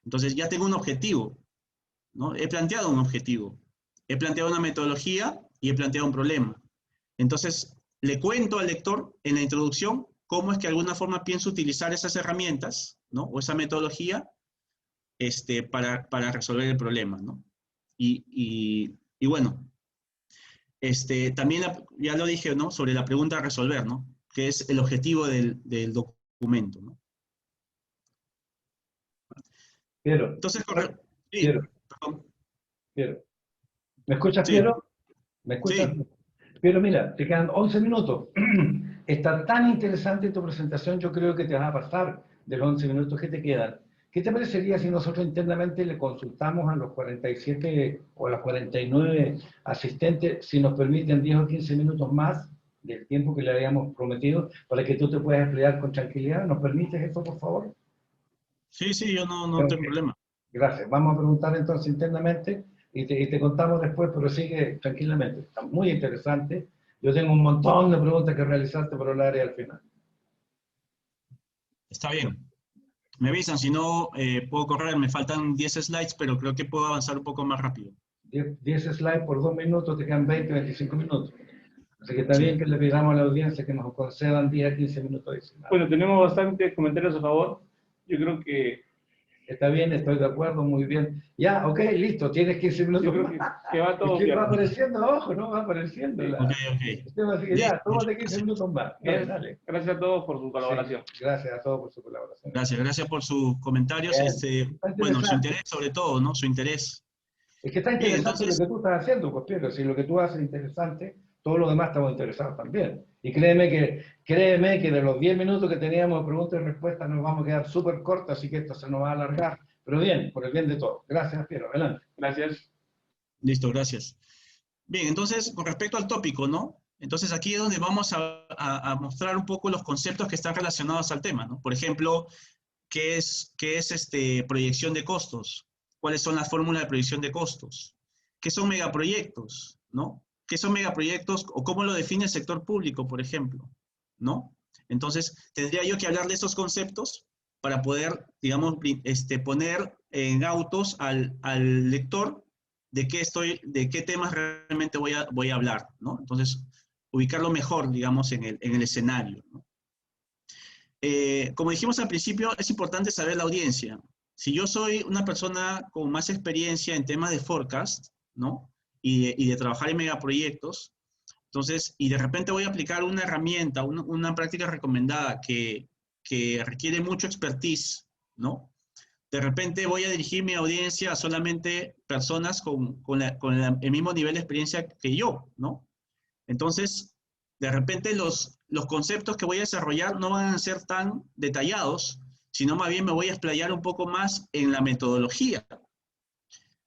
Entonces, ya tengo un objetivo, ¿no? He planteado un objetivo, he planteado una metodología y he planteado un problema. Entonces, le cuento al lector en la introducción cómo es que de alguna forma pienso utilizar esas herramientas, ¿no? O esa metodología para resolver el problema, ¿no? Y bueno, también ya lo dije, ¿no? Sobre la pregunta a resolver, ¿no? Que es el objetivo del documento, ¿no? Piero. Entonces, sí, Piero. perdón. Piero. ¿Me escuchas, Sí. Piero? ¿Me escuchas? Sí. Pero mira, te quedan 11 minutos. Está tan interesante tu presentación, yo creo que te vas a pasar de los 11 minutos que te quedan. ¿Qué te parecería si nosotros internamente le consultamos a los 47 o a los 49 asistentes si nos permiten 10 o 15 minutos más del tiempo que le habíamos prometido para que tú te puedas emplear con tranquilidad? ¿Nos permites eso, por favor? Sí, yo no tengo problema. Gracias. Vamos a preguntar entonces internamente y te contamos después, pero sigue tranquilamente. Está muy interesante. Yo tengo un montón de preguntas que realizarte, pero lo haré al final. Está bien. Me avisan, si no puedo correr. Me faltan 10 slides, pero creo que puedo avanzar un poco más rápido. 10 slides por 2 minutos, te quedan 20, 25 minutos. Así que está Sí. bien que le pidamos a la audiencia que nos concedan 10 a 15 minutos adicionales. Bueno, tenemos bastantes comentarios a favor. Yo creo que Está bien, estoy de acuerdo, muy bien. Ya, ok, listo, tienes 15 Yo minutos creo más. que va todo Es que bien. va apareciendo, ojo, ¿no? Va apareciendo Sí. la... Ok. Así que ya, Listo, muchas tómate 15 gracias. minutos más. Dale, dale. Gracias a todos por su Sí, colaboración. gracias a todos por su colaboración. Gracias por sus comentarios. Bien, está Bueno, su interesante. interés sobre todo, ¿no? Su interés. Es que está Bien, interesante lo entonces, que tú estás haciendo, pues Piero. Si lo que tú haces es interesante, todos los demás estamos interesados también. Y créeme que de los 10 minutos que teníamos de preguntas y respuestas nos vamos a quedar súper cortos, así que esto se nos va a alargar. Pero bien, por el bien de todos. Gracias, Piero. Adelante. Gracias. listo, gracias. Bien, entonces, con respecto al tópico, ¿no? Entonces, aquí es donde vamos a mostrar un poco los conceptos que están relacionados al tema, ¿no? Por ejemplo, ¿qué es proyección de costos? ¿Cuáles son las fórmulas de proyección de costos? ¿Qué son megaproyectos? ¿No? ¿Qué son megaproyectos o cómo lo define el sector público, por ejemplo? ¿No? Entonces, tendría yo que hablar de esos conceptos para poder, digamos, poner en autos al lector de qué temas realmente voy a hablar, ¿no? Entonces, ubicarlo mejor, digamos, en el escenario, ¿no? Como dijimos al principio, es importante saber la audiencia. Si yo soy una persona con más experiencia en temas de forecast, ¿no? Y de trabajar en megaproyectos, entonces, y de repente voy a aplicar una herramienta, una práctica recomendada que requiere mucho expertise, ¿no? De repente voy a dirigir mi audiencia a solamente personas con el mismo nivel de experiencia que yo, ¿no? Entonces, de repente los conceptos que voy a desarrollar no van a ser tan detallados, sino más bien me voy a explayar un poco más en la metodología.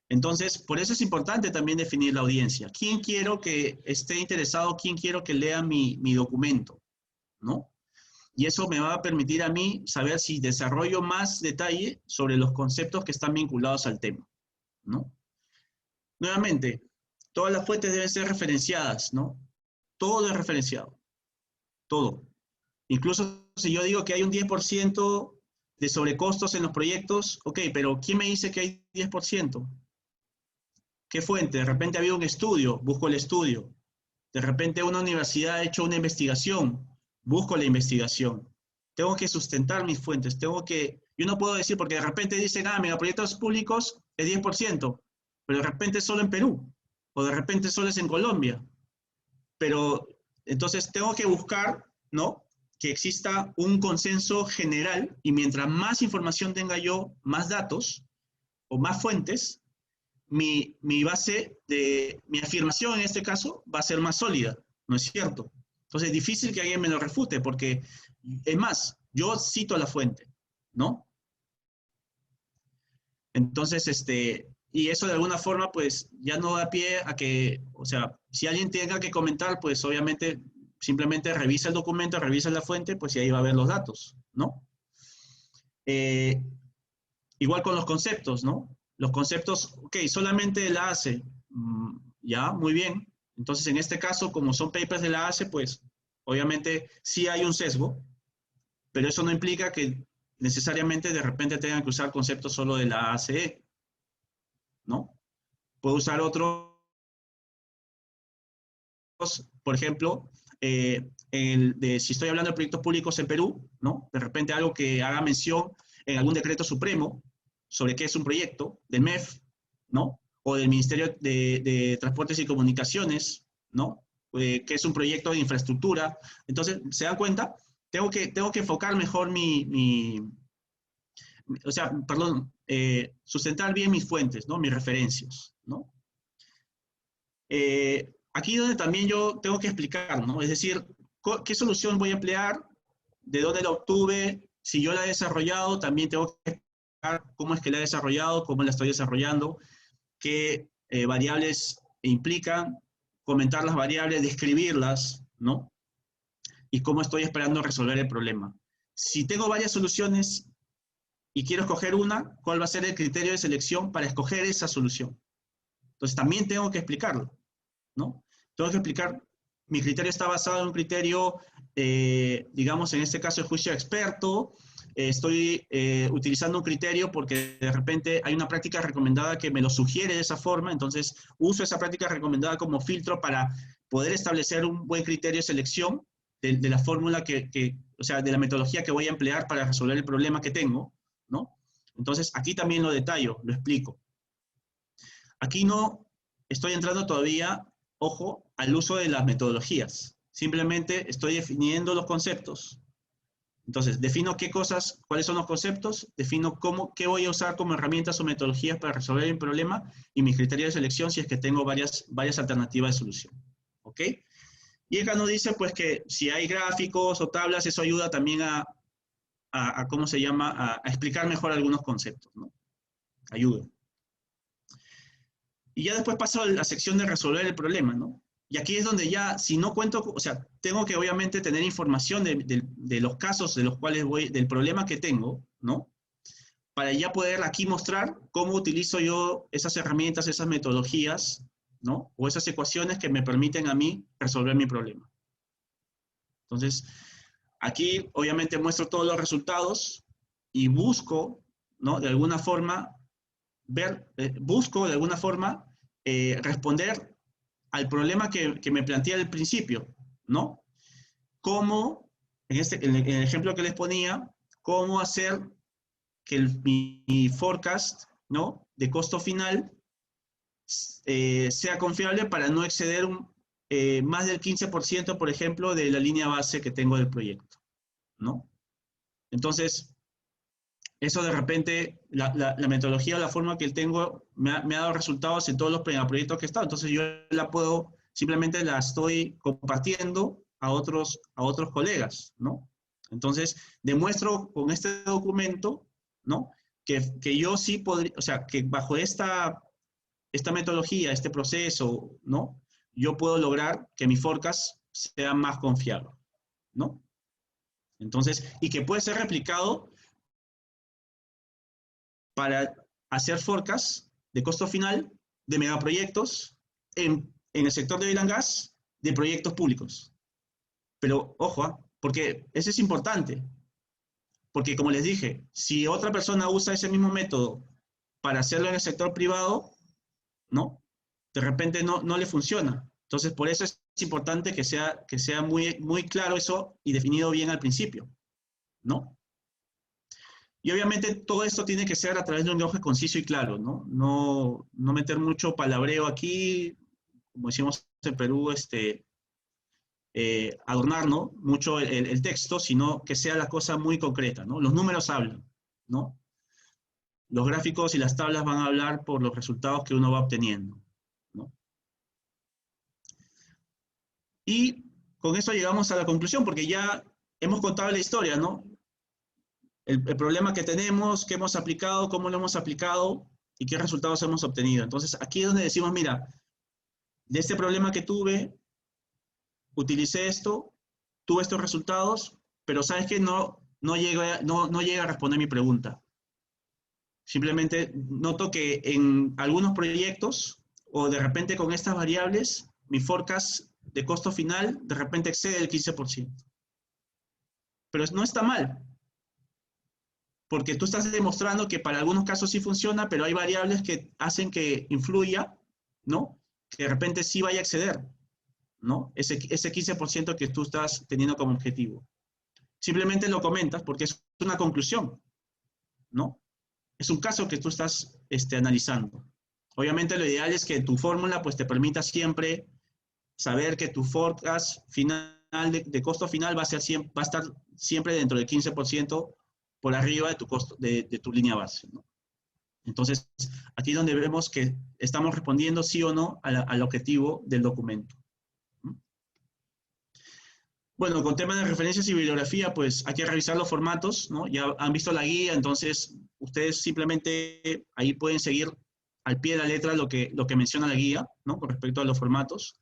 Entonces, por eso es importante también definir la audiencia. ¿Quién quiero que esté interesado? ¿Quién quiero que lea mi documento? ¿No? Y eso me va a permitir a mí saber si desarrollo más detalle sobre los conceptos que están vinculados al tema, ¿no? Nuevamente, todas las fuentes deben ser referenciadas, ¿no? Todo es referenciado, todo. Incluso si yo digo que hay un 10% de sobrecostos en los proyectos, ok, pero ¿quién me dice que hay 10%? ¿Qué fuente? De repente había un estudio, busco el estudio. De repente una universidad ha hecho una investigación, busco la investigación. Tengo que sustentar mis fuentes, yo no puedo decir, porque de repente dicen, megaproyectos públicos es 10%, pero de repente solo en Perú, o de repente solo es en Colombia. Pero entonces tengo que buscar, ¿no?, que exista un consenso general, y mientras más información tenga yo, más datos o más fuentes, mi afirmación en este caso va a ser más sólida, ¿no es cierto? Entonces es difícil que alguien me lo refute, porque es más, yo cito la fuente, ¿no? Entonces, y eso de alguna forma, pues, ya no da pie a que, o sea, si alguien tenga que comentar, pues, obviamente, simplemente revisa el documento, revisa la fuente, pues, y ahí va a ver los datos, ¿no? Igual con los conceptos, ¿no? Los conceptos, ok, solamente la ACE, ya, muy bien. Entonces, en este caso, como son papers de la ACE, pues, obviamente, sí hay un sesgo, pero eso no implica que necesariamente de repente tengan que usar conceptos solo de la ACE, ¿no? Puedo usar otros, por ejemplo, si estoy hablando de proyectos públicos en Perú, ¿no? De repente algo que haga mención en algún decreto supremo sobre qué es un proyecto, del MEF, ¿no? O del Ministerio de Transportes y Comunicaciones, ¿no? Que es un proyecto de infraestructura. Entonces, ¿se dan cuenta? Tengo que enfocar mejor sustentar bien mis fuentes, ¿no? Mis referencias, ¿no? Aquí donde también yo tengo que explicar, ¿no? Es decir, ¿qué solución voy a emplear? ¿De dónde la obtuve? Si yo la he desarrollado, también tengo que explicar cómo es que la he desarrollado, cómo la estoy desarrollando, qué variables implican, comentar las variables, describirlas, ¿no? Y cómo estoy esperando resolver el problema. Si tengo varias soluciones y quiero escoger una, ¿cuál va a ser el criterio de selección para escoger esa solución? Entonces también tengo que explicarlo, ¿no? Tengo que explicar, mi criterio está basado en un criterio, digamos, en este caso el juicio experto. Estoy utilizando un criterio porque de repente hay una práctica recomendada que me lo sugiere de esa forma, entonces uso esa práctica recomendada como filtro para poder establecer un buen criterio de selección de la fórmula o sea, de la metodología que voy a emplear para resolver el problema que tengo, ¿no? Entonces, aquí también lo detallo, lo explico. Aquí no estoy entrando todavía, ojo, al uso de las metodologías. Simplemente estoy definiendo los conceptos. Entonces, defino qué cosas, cuáles son los conceptos, defino qué voy a usar como herramientas o metodologías para resolver el problema y mis criterios de selección si es que tengo varias alternativas de solución. ¿Ok? Y acá nos dice pues que si hay gráficos o tablas, eso ayuda también a ¿cómo se llama? A explicar mejor algunos conceptos, ¿no? Ayuda. Y ya después paso a la sección de resolver el problema, ¿no? Y aquí es donde ya, si no cuento, o sea, tengo que obviamente tener información de los casos de los cuales del problema que tengo, ¿no? Para ya poder aquí mostrar cómo utilizo yo esas herramientas, esas metodologías, ¿no? O esas ecuaciones que me permiten a mí resolver mi problema. Entonces, aquí obviamente muestro todos los resultados y busco, ¿no? De alguna forma, responder al problema que me planteé al principio, ¿no? Cómo, en el ejemplo que les ponía, cómo hacer que mi forecast, ¿no? De costo final sea confiable para no exceder más del 15%, por ejemplo, de la línea base que tengo del proyecto, ¿no? Entonces, eso de repente, la metodología o la forma que tengo me ha dado resultados en todos los proyectos que he estado. Entonces yo simplemente la estoy compartiendo a otros colegas, ¿no? Entonces demuestro con este documento, ¿no? Que yo sí podría, o sea, que bajo esta metodología, este proceso, ¿no? Yo puedo lograr que mi forecast sea más confiable, ¿no? Entonces, y que puede ser replicado para hacer forecast de costo final de megaproyectos en el sector de oil and gas de proyectos públicos. Pero, ojo, porque eso es importante. Porque, como les dije, si otra persona usa ese mismo método para hacerlo en el sector privado, ¿no? De repente no le funciona. Entonces, por eso es importante que sea muy, muy claro eso y definido bien al principio, ¿no? Y obviamente todo esto tiene que ser a través de un lenguaje conciso y claro, ¿no? No meter mucho palabreo aquí, como decimos en Perú, adornar, ¿no? Mucho el texto, sino que sea la cosa muy concreta, ¿no? Los números hablan, ¿no? Los gráficos y las tablas van a hablar por los resultados que uno va obteniendo, ¿no? Y con eso llegamos a la conclusión, porque ya hemos contado la historia, ¿no? El problema que tenemos, qué hemos aplicado, cómo lo hemos aplicado y qué resultados hemos obtenido. Entonces, aquí es donde decimos, mira, de este problema que tuve, utilicé esto, tuve estos resultados, pero ¿sabes qué? No llega a responder mi pregunta. Simplemente noto que en algunos proyectos, o de repente con estas variables, mi forecast de costo final de repente excede el 15%. Pero no está mal. Porque tú estás demostrando que para algunos casos sí funciona, pero hay variables que hacen que influya, ¿no? Que de repente sí vaya a exceder, ¿no? Ese 15% que tú estás teniendo como objetivo. Simplemente lo comentas porque es una conclusión, ¿no? Es un caso que tú estás analizando. Obviamente lo ideal es que tu fórmula pues te permita siempre saber que tu forecast final de costo final va a estar siempre dentro del 15% por arriba de tu costo, de tu línea base, ¿no? Entonces, aquí es donde vemos que estamos respondiendo sí o no al objetivo del documento. Bueno, con temas de referencias y bibliografía, pues hay que revisar los formatos, ¿no? Ya han visto la guía, entonces ustedes simplemente ahí pueden seguir al pie de la letra lo que menciona la guía, ¿no? Con respecto a los formatos.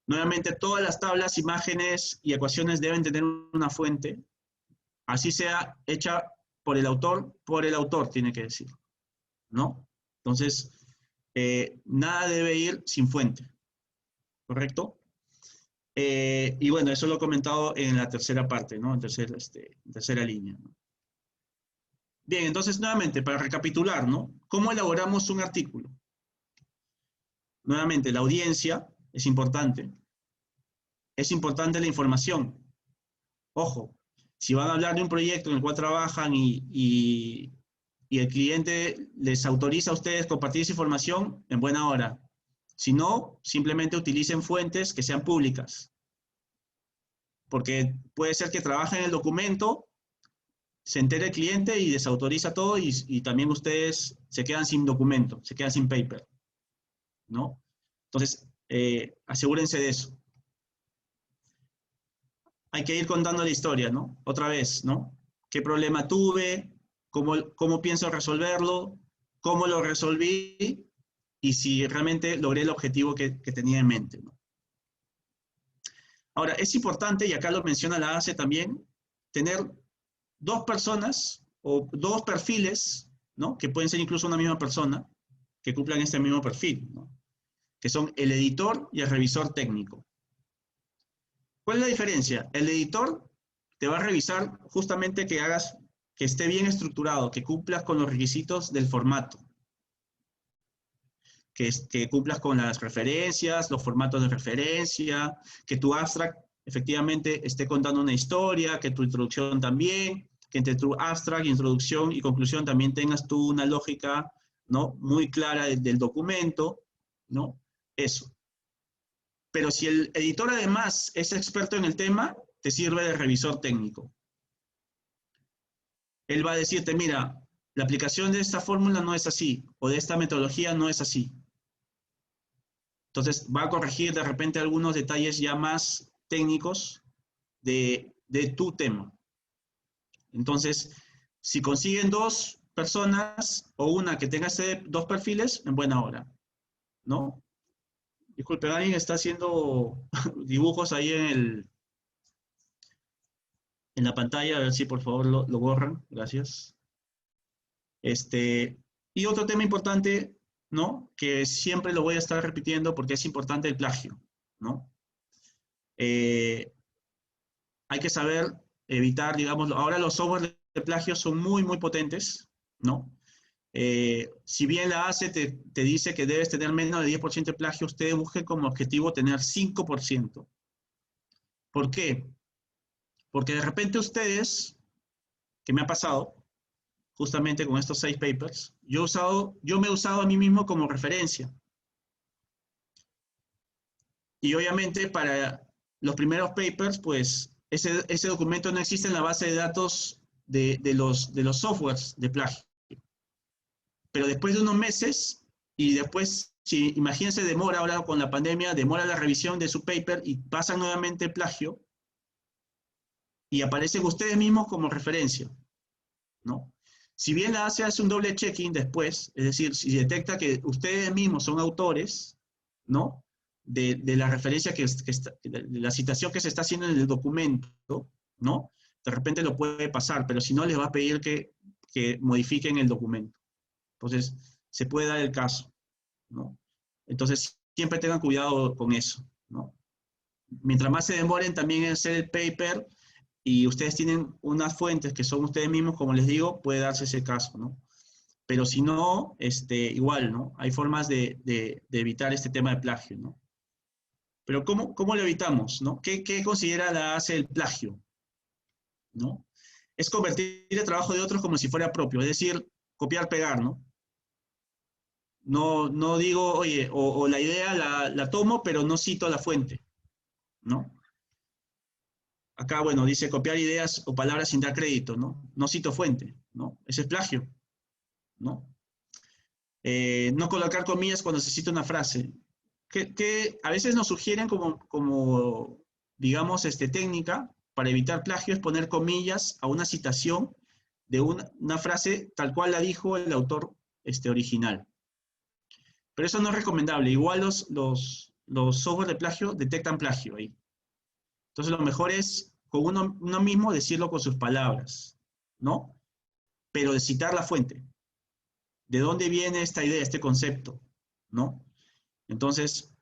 Nuevamente, todas las tablas, imágenes y ecuaciones deben tener una fuente. Así sea hecha por el autor tiene que decir, ¿no? Entonces, nada debe ir sin fuente, ¿correcto? Y bueno, eso lo he comentado en la tercera parte, ¿no? En tercera línea, ¿no? Bien, entonces nuevamente, para recapitular, ¿no? ¿Cómo elaboramos un artículo? Nuevamente, la audiencia es importante. Es importante la información. Ojo, si van a hablar de un proyecto en el cual trabajan y y el cliente les autoriza a ustedes compartir esa información, en buena hora. Si no, simplemente utilicen fuentes que sean públicas. Porque puede ser que trabajen en el documento, se entere el cliente y desautoriza todo y también ustedes se quedan sin documento, se quedan sin paper, ¿no? Entonces, asegúrense de eso. Hay que ir contando la historia, ¿no? Otra vez, ¿no? ¿Qué problema tuve? ¿Cómo pienso resolverlo? ¿Cómo lo resolví? Y si realmente logré el objetivo que tenía en mente, ¿no? Ahora, es importante, y acá lo menciona la ACE también, tener dos personas o dos perfiles, ¿no? Que pueden ser incluso una misma persona, que cumplan este mismo perfil, ¿no? Que son el editor y el revisor técnico. ¿Cuál es la diferencia? El editor te va a revisar justamente que esté bien estructurado, que cumplas con los requisitos del formato, que cumplas con las referencias, los formatos de referencia, que tu abstract efectivamente esté contando una historia, que tu introducción también, que entre tu abstract, introducción y conclusión también tengas tú una lógica, ¿no? Muy clara del documento, ¿no? Eso. Pero si el editor además es experto en el tema, te sirve de revisor técnico. Él va a decirte, mira, la aplicación de esta fórmula no es así, o de esta metodología no es así. Entonces va a corregir de repente algunos detalles ya más técnicos de tu tema. Entonces, si consiguen dos personas o una que tenga dos perfiles, en buena hora, ¿no? Disculpen, alguien está haciendo dibujos ahí en la pantalla, a ver si por favor lo borran, gracias. Y otro tema importante, ¿no? Que siempre lo voy a estar repitiendo porque es importante el plagio, ¿no? Hay que saber evitar, digamos, ahora los software de plagio son muy, muy potentes, ¿no? Si bien la ACE te dice que debes tener menos de 10% de plagio, ustedes busquen como objetivo tener 5%. ¿Por qué? Porque de repente ustedes, que me ha pasado, justamente con estos 6 papers, yo me he usado a mí mismo como referencia. Y obviamente para los primeros papers, pues ese documento no existe en la base de datos de los softwares de plagio. Pero después de unos meses, y después, si imagínense, demora ahora con la pandemia, demora la revisión de su paper y pasan nuevamente el plagio, y aparecen ustedes mismos como referencia, ¿no? Si bien la ACE hace un doble checking después, es decir, si detecta que ustedes mismos son autores, ¿no? De la referencia de la citación que se está haciendo en el documento, ¿no? De repente lo puede pasar, pero si no, les va a pedir que modifiquen el documento. Entonces, se puede dar el caso, ¿no? Entonces, siempre tengan cuidado con eso, ¿no? Mientras más se demoren también en hacer el paper y ustedes tienen unas fuentes que son ustedes mismos, como les digo, puede darse ese caso, ¿no? Pero si no, igual, ¿no? Hay formas de evitar este tema de plagio, ¿no? Pero ¿cómo lo evitamos, no? ¿Qué considera la ACE el plagio? ¿No? Es convertir el trabajo de otros como si fuera propio, es decir, copiar, pegar, ¿no? No digo, oye, o la idea la tomo, pero no cito la fuente, ¿no? Acá, bueno, dice copiar ideas o palabras sin dar crédito, ¿no? No cito fuente, ¿no? Ese es plagio, ¿no? No colocar comillas cuando se cita una frase. Que a veces nos sugieren como digamos, técnica para evitar plagio es poner comillas a una citación de una frase tal cual la dijo el autor original. Pero eso no es recomendable. Igual los software de plagio detectan plagio ahí. Entonces lo mejor es con uno mismo decirlo con sus palabras, ¿no? Pero de citar la fuente. ¿De dónde viene esta idea, este concepto? ¿No? Entonces,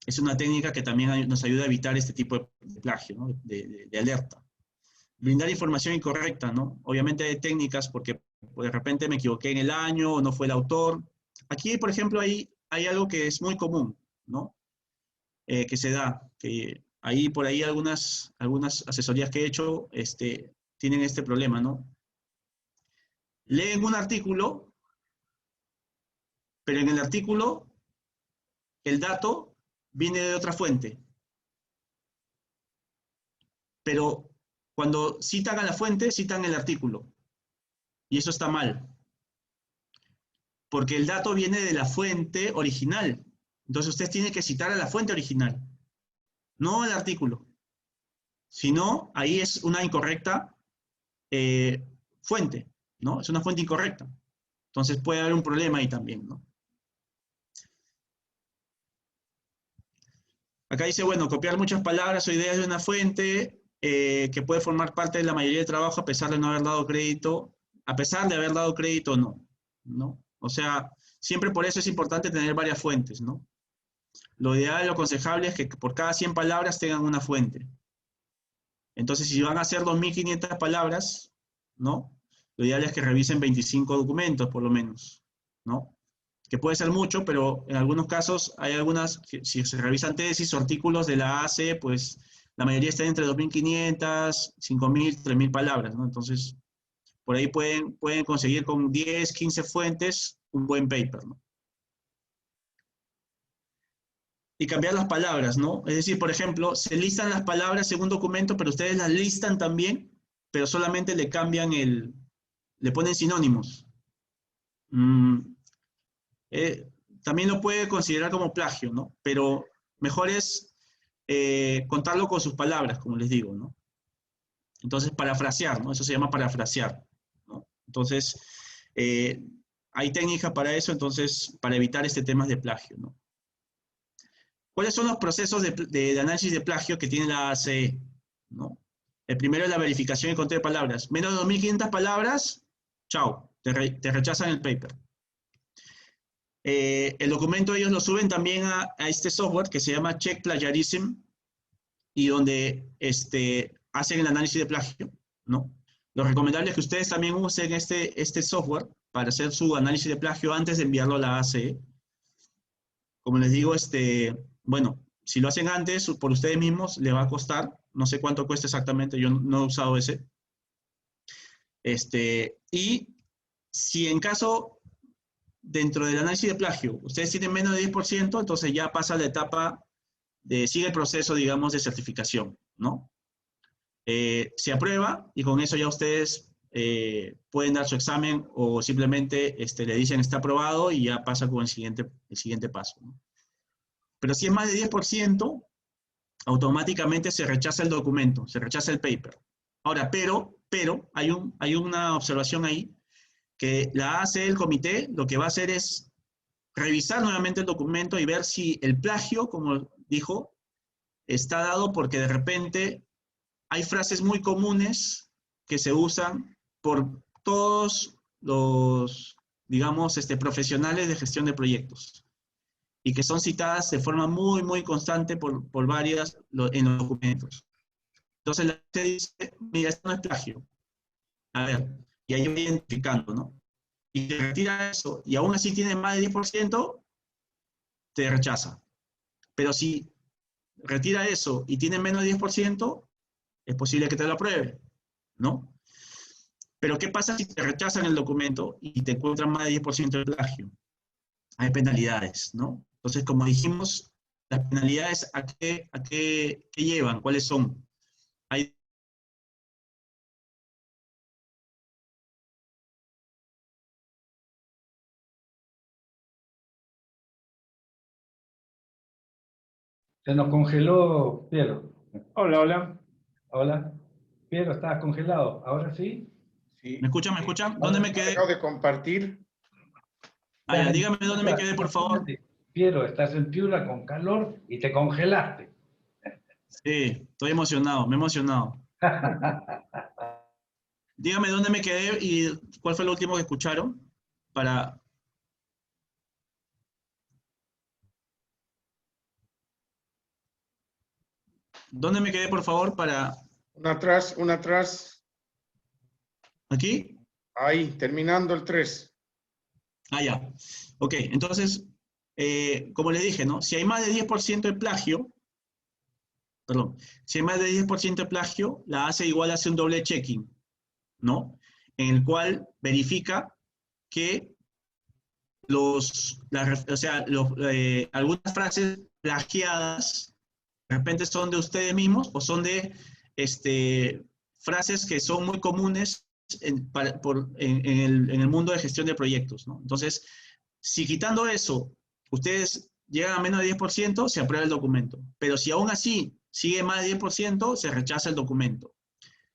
es una técnica que también nos ayuda a evitar este tipo de plagio, ¿no? de alerta. Brindar información incorrecta, ¿no? Obviamente hay técnicas porque de repente me equivoqué en el año o no fue el autor. Aquí, por ejemplo, hay algo que es muy común, ¿no? Que se da, que por ahí algunas asesorías que he hecho tienen este problema, ¿no? leen un artículo, pero en el artículo el dato viene de otra fuente. Pero cuando citan a la fuente, citan el artículo. Y eso está mal. Porque el dato viene de la fuente original. Entonces usted tiene que citar a la fuente original, no al artículo. Si no, ahí es una incorrecta fuente, ¿no? Es una fuente incorrecta. Entonces puede haber un problema ahí también, ¿no? Acá dice, bueno, copiar muchas palabras o ideas de una fuente que puede formar parte de la mayoría del trabajo a pesar de no haber dado crédito, a pesar de haber dado crédito, no. O sea, siempre por eso es importante tener varias fuentes, ¿no? Lo ideal, lo aconsejable es que por cada 100 palabras tengan una fuente. Entonces, si van a hacer 2.500 palabras, ¿no? Lo ideal es que revisen 25 documentos, por lo menos, ¿no? Que puede ser mucho, pero en algunos casos hay algunas, si se revisan tesis o artículos de la AC, pues la mayoría están entre 2.500, 5.000, 3.000 palabras, ¿no? Entonces, por ahí pueden conseguir con 10, 15 fuentes un buen paper, ¿no? Y cambiar las palabras, ¿no? Es decir, por ejemplo, se listan las palabras en un documento, pero ustedes las listan también, pero solamente le cambian le ponen sinónimos. También lo puede considerar como plagio, ¿no? Pero mejor es contarlo con sus palabras, como les digo, ¿no? Entonces, parafrasear, ¿no? Eso se llama parafrasear, ¿no? Entonces, hay técnicas para eso, entonces, para evitar este tema de plagio, ¿no? ¿Cuáles son los procesos de análisis de plagio que tiene la ACE? ¿No? El primero es la verificación y conteo de palabras. Menos de 2.500 palabras, chao, te rechazan el paper. El documento ellos lo suben también a este software que se llama Check Plagiarism y donde hacen el análisis de plagio, ¿no? Lo recomendable es que ustedes también usen este software para hacer su análisis de plagio antes de enviarlo a la ACE. Como les digo, bueno, si lo hacen antes por ustedes mismos, les va a costar, no sé cuánto cuesta exactamente, yo no he usado ese. Y si en caso, dentro del análisis de plagio, ustedes tienen menos de 10%, entonces ya pasa la etapa sigue el proceso, digamos, de certificación, ¿no? Se aprueba y con eso ya ustedes pueden dar su examen o simplemente le dicen está aprobado y ya pasa con el siguiente paso, ¿no? Pero si es más de 10%, automáticamente se rechaza el documento, se rechaza el paper. Ahora, pero hay una observación ahí, que la ACE, el comité, lo que va a hacer es revisar nuevamente el documento y ver si el plagio, como dijo, está dado porque de repente hay frases muy comunes que se usan por todos los, digamos, profesionales de gestión de proyectos y que son citadas de forma muy, muy constante por varias en los documentos. Entonces la gente dice, mira, esto no es plagio. A ver, y ahí voy identificando, ¿no? Y te retira eso, y aún así tiene más de 10%, te rechaza. Pero si retira eso y tiene menos de 10%, es posible que te lo apruebe, ¿no? Pero ¿qué pasa si te rechazan el documento y te encuentran más de 10% de plagio? Hay penalidades, ¿no? Entonces, como dijimos, las penalidades ¿a qué llevan? ¿Cuáles son? Se nos congeló, Piero. Hola, hola. Hola. Piero, ¿estabas congelado? ¿Ahora sí? Sí. ¿Me escuchan? ¿Me escuchan? ¿Dónde me quedé? Acabo de compartir. Ya, dígame dónde me quedé, por favor. Piero, estás en Piura con calor y te congelaste. Sí, estoy emocionado, me he emocionado. Dígame dónde me quedé y cuál fue lo último que escucharon para... ¿Dónde me quedé, por favor, para... Una atrás. ¿Aquí? Ahí, terminando el 3. Ah, ya. Ok, entonces, como le dije, ¿no? Si hay más de 10% de plagio, perdón, si hay más de 10% de plagio, la ACE igual hace un doble checking, ¿no? en el cual verifica que algunas frases plagiadas de repente son de ustedes mismos o son de frases que son muy comunes en el mundo de gestión de proyectos, ¿no? Entonces, si quitando eso, ustedes llegan a menos de 10%, se aprueba el documento. Pero si aún así sigue más de 10%, se rechaza el documento.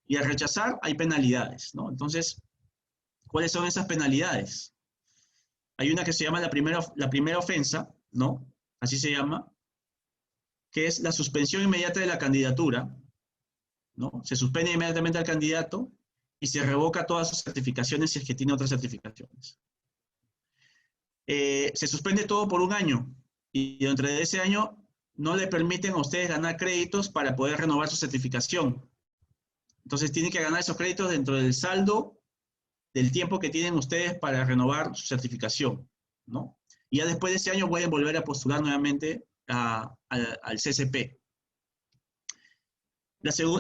Y al rechazar hay penalidades, ¿no? Entonces, ¿cuáles son esas penalidades? Hay una que se llama la primera ofensa, ¿no? Así se llama, que es la suspensión inmediata de la candidatura, ¿no? Se suspende inmediatamente al candidato y se revoca todas sus certificaciones si es que tiene otras certificaciones. Se suspende todo por un año y dentro de ese año no le permiten a ustedes ganar créditos para poder renovar su certificación. Entonces tienen que ganar esos créditos dentro del saldo del tiempo que tienen ustedes para renovar su certificación, ¿no? Y ya después de ese año pueden volver a postular nuevamente al CCP.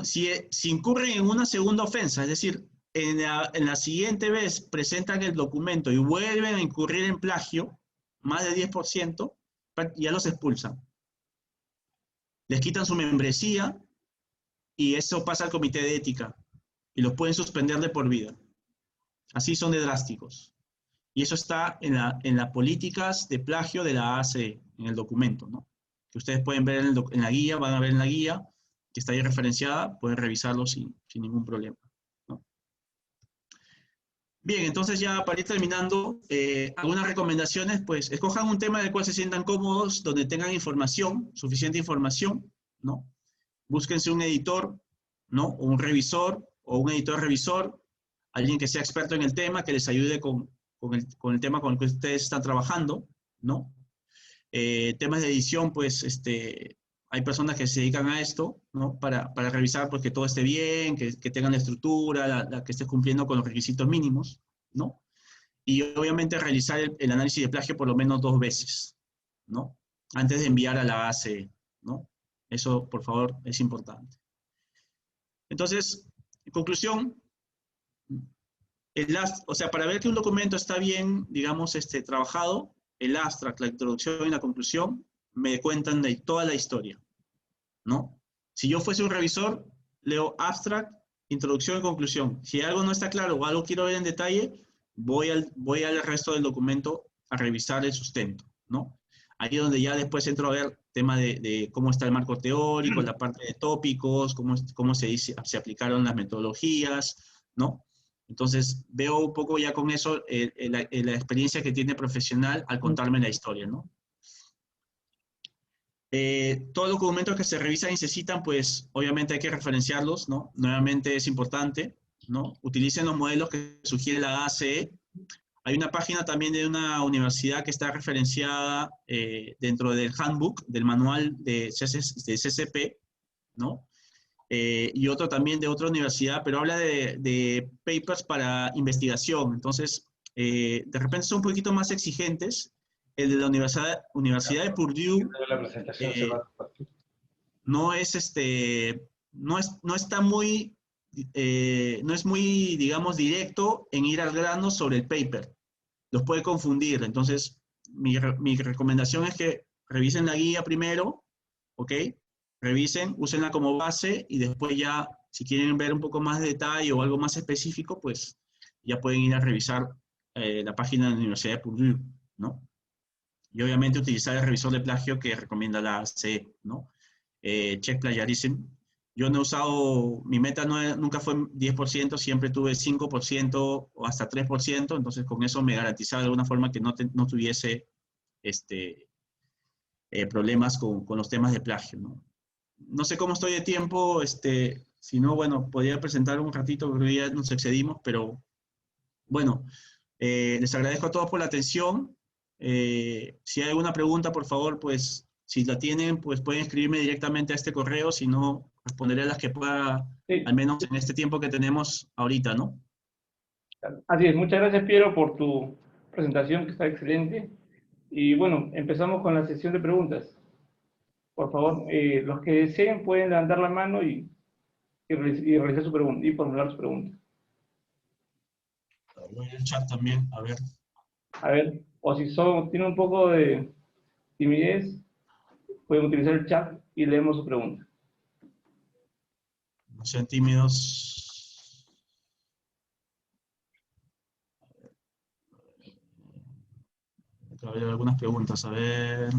Si incurren en una segunda ofensa, es decir, en la siguiente vez presentan el documento y vuelven a incurrir en plagio, más de 10%, ya los expulsan. Les quitan su membresía y eso pasa al comité de ética y los pueden suspender de por vida. Así son de drásticos. Y eso está en las políticas de plagio de la ACE, en el documento, ¿no? Que ustedes pueden ver en la guía, van a ver en la guía, que está ahí referenciada, pueden revisarlo sin ningún problema, ¿no? Bien, entonces ya para ir terminando, algunas recomendaciones, pues escojan un tema del cual se sientan cómodos, donde tengan información, suficiente información, ¿no? Búsquense un editor, ¿no? O un revisor, o un editor revisor, alguien que sea experto en el tema, que les ayude con el tema con el que ustedes están trabajando, ¿no? Temas de edición, pues, hay personas que se dedican a esto, ¿no? Para revisar pues, que todo esté bien, que tengan la estructura, que esté cumpliendo con los requisitos mínimos, ¿no? Y obviamente realizar el análisis de plagio por lo menos 2 veces, ¿no? Antes de enviar a la ACE, ¿no? Eso, por favor, es importante. Entonces, en conclusión, para ver que un documento está bien, digamos, trabajado, el abstract, la introducción y la conclusión me cuentan de toda la historia, ¿no? Si yo fuese un revisor, leo abstract, introducción y conclusión. Si algo no está claro o algo quiero ver en detalle, voy al resto del documento a revisar el sustento, ¿no? Ahí es donde ya después entro a ver tema de cómo está el marco teórico, la parte de tópicos, cómo se aplicaron las metodologías, ¿no? Entonces, veo un poco ya con eso la experiencia que tiene profesional al contarme la historia, ¿no? Todos los documentos que se revisan y se citan, pues, obviamente hay que referenciarlos, ¿no? Nuevamente es importante, ¿no? Utilicen los modelos que sugiere la ACE. Hay una página también de una universidad que está referenciada dentro del handbook, del manual de CCP, ¿no? Y otro también de otra universidad, pero habla de papers para investigación. Entonces, de repente son un poquito más exigentes. El de la Universidad de Purdue La presentación se va a compartir. no es muy, digamos, directo en ir al grano sobre el paper. Los puede confundir. Entonces, mi recomendación es que revisen la guía primero, ¿ok? Revisen, úsenla como base y después ya, si quieren ver un poco más de detalle o algo más específico, pues ya pueden ir a revisar la página de la Universidad de Purdue, ¿no? Y obviamente utilizar el revisor de plagio que recomienda la CE, ¿no? Check Plagiarism. Yo no he usado, mi meta nunca fue 10%, siempre tuve 5% o hasta 3%, entonces con eso me garantizaba de alguna forma que no tuviese problemas con los temas de plagio, ¿no? No sé cómo estoy de tiempo, si no, bueno, podría presentar un ratito, porque ya nos excedimos, pero bueno, les agradezco a todos por la atención. Si hay alguna pregunta, por favor, pues, si la tienen, pues pueden escribirme directamente a este correo, si no, responderé a las que pueda, Sí. al menos en este tiempo que tenemos ahorita, ¿no? Así es, muchas gracias, Piero, por tu presentación, que está excelente. Y bueno, empezamos con la sesión de preguntas. Por favor, los que deseen pueden levantar la mano y realizar su pregunta, y formular su pregunta. Voy al chat también, a ver. A ver, o si tienen un poco de timidez, pueden utilizar el chat y leemos su pregunta. No sean tímidos. Acá hay algunas preguntas, a ver.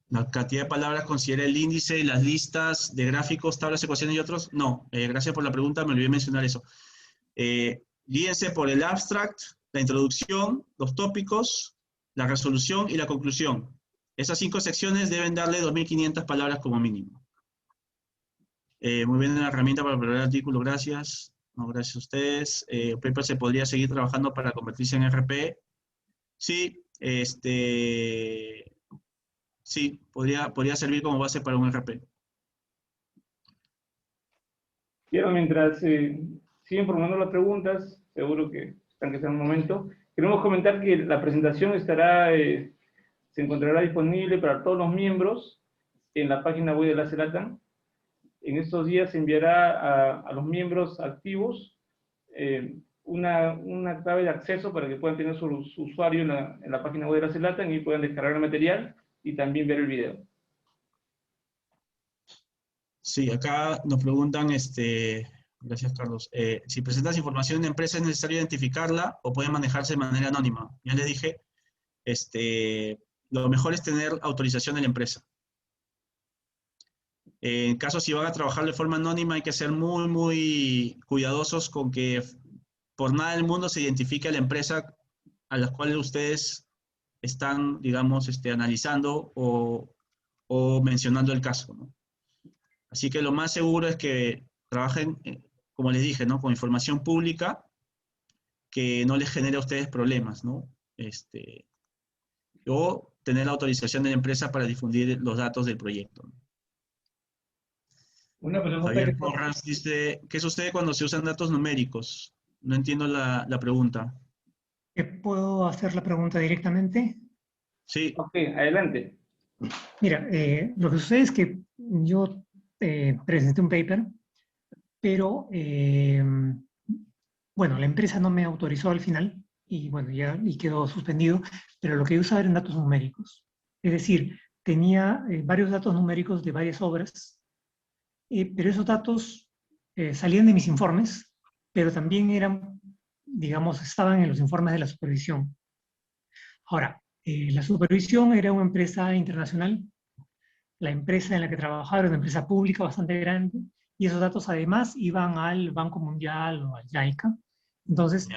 ¿La cantidad de palabras considera el índice y las listas de gráficos, tablas, ecuaciones y otros? No, gracias por la pregunta, me olvidé mencionar eso. Guíense por el abstract, la introducción, los tópicos, la resolución y la conclusión. Esas 5 secciones deben darle 2.500 palabras como mínimo. Muy bien la herramienta para preparar el artículo, gracias. No, gracias a ustedes. Paper se podría seguir trabajando para convertirse en RP. Sí, sí, podría servir como base para un RP. Bien, mientras siguen formulando las preguntas, seguro que están que sea un momento. Queremos comentar que la presentación se encontrará disponible para todos los miembros en la página web de la CELATAM. En estos días se enviará a los miembros activos una clave de acceso para que puedan tener su usuario en la página web de la CELATAM y puedan descargar el material y también ver el video. Sí, acá nos preguntan, gracias Carlos, si presentas información en una empresa es necesario identificarla o puede manejarse de manera anónima. Ya les dije, lo mejor es tener autorización de la empresa. En caso si van a trabajar de forma anónima hay que ser muy, muy cuidadosos con que por nada del mundo se identifique a la empresa a la cual ustedes están, digamos, analizando o mencionando el caso, ¿no? Así que lo más seguro es que trabajen, como les dije, ¿no? Con información pública que no les genere a ustedes problemas, ¿no? O tener la autorización de la empresa para difundir los datos del proyecto, ¿no? Una pregunta Javier que... Porras dice, ¿qué sucede cuando se usan datos numéricos? No entiendo la pregunta. ¿Puedo hacer la pregunta directamente? Sí. Ok, adelante. Mira, lo que sucede es que yo presenté un paper, pero bueno, la empresa no me autorizó al final y bueno, ya y quedó suspendido, pero lo que yo usaba eran datos numéricos. Es decir, tenía varios datos numéricos de varias obras, pero esos datos salían de mis informes, pero también eran, digamos, estaban en los informes de la supervisión. Ahora, la supervisión era una empresa internacional, la empresa en la que trabajaba era una empresa pública bastante grande, y esos datos además iban al Banco Mundial o al JICA. Entonces,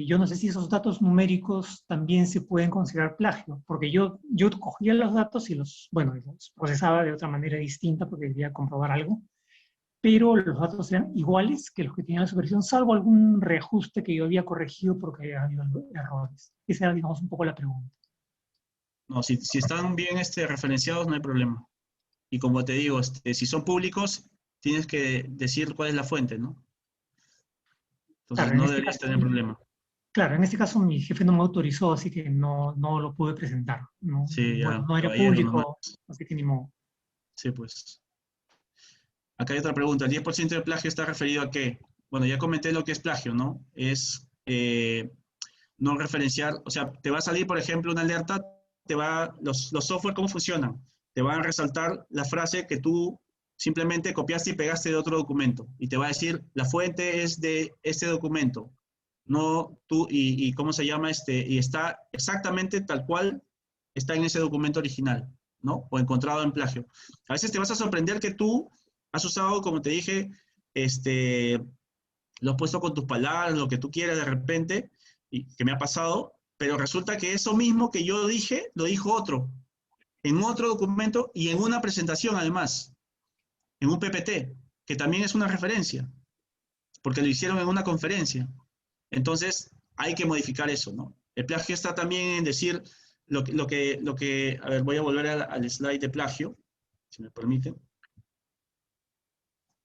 yo no sé si esos datos numéricos también se pueden considerar plagio, porque yo cogía los datos y los procesaba de otra manera distinta porque quería comprobar algo, pero los datos eran iguales que los que tenía la supervisión, salvo algún reajuste que yo había corregido porque había habido errores. Esa era, digamos, un poco la pregunta. No, si están bien referenciados, no hay problema. Y como te digo, si son públicos, tienes que decir cuál es la fuente, ¿no? Entonces Claro, no deberías tener problema. Claro, en este caso mi jefe no me autorizó, así que no lo pude presentar, ¿no? Sí, ya, Bueno, no era caballero nomás. público, así que ni modo. Sí, pues. Acá hay otra pregunta. ¿El 10% de plagio está referido a qué? Bueno, ya comenté lo que es plagio, ¿no? Es no referenciar, o sea, te va a salir, por ejemplo, una alerta, los software, ¿cómo funcionan? Te van a resaltar la frase que tú simplemente copiaste y pegaste de otro documento. Y te va a decir, la fuente es de este documento. No tú, y ¿cómo se llama? Y está exactamente tal cual está en ese documento original, ¿no? O encontrado en plagio. A veces te vas a sorprender que tú has usado, como te dije, lo has puesto con tus palabras, lo que tú quieras de repente, y que me ha pasado, pero resulta que eso mismo que yo dije, lo dijo otro, en otro documento y en una presentación además, en un PPT, que también es una referencia, porque lo hicieron en una conferencia. Entonces, hay que modificar eso, ¿no? El plagio está también en decir lo que a ver, voy a volver al slide de plagio, si me permiten.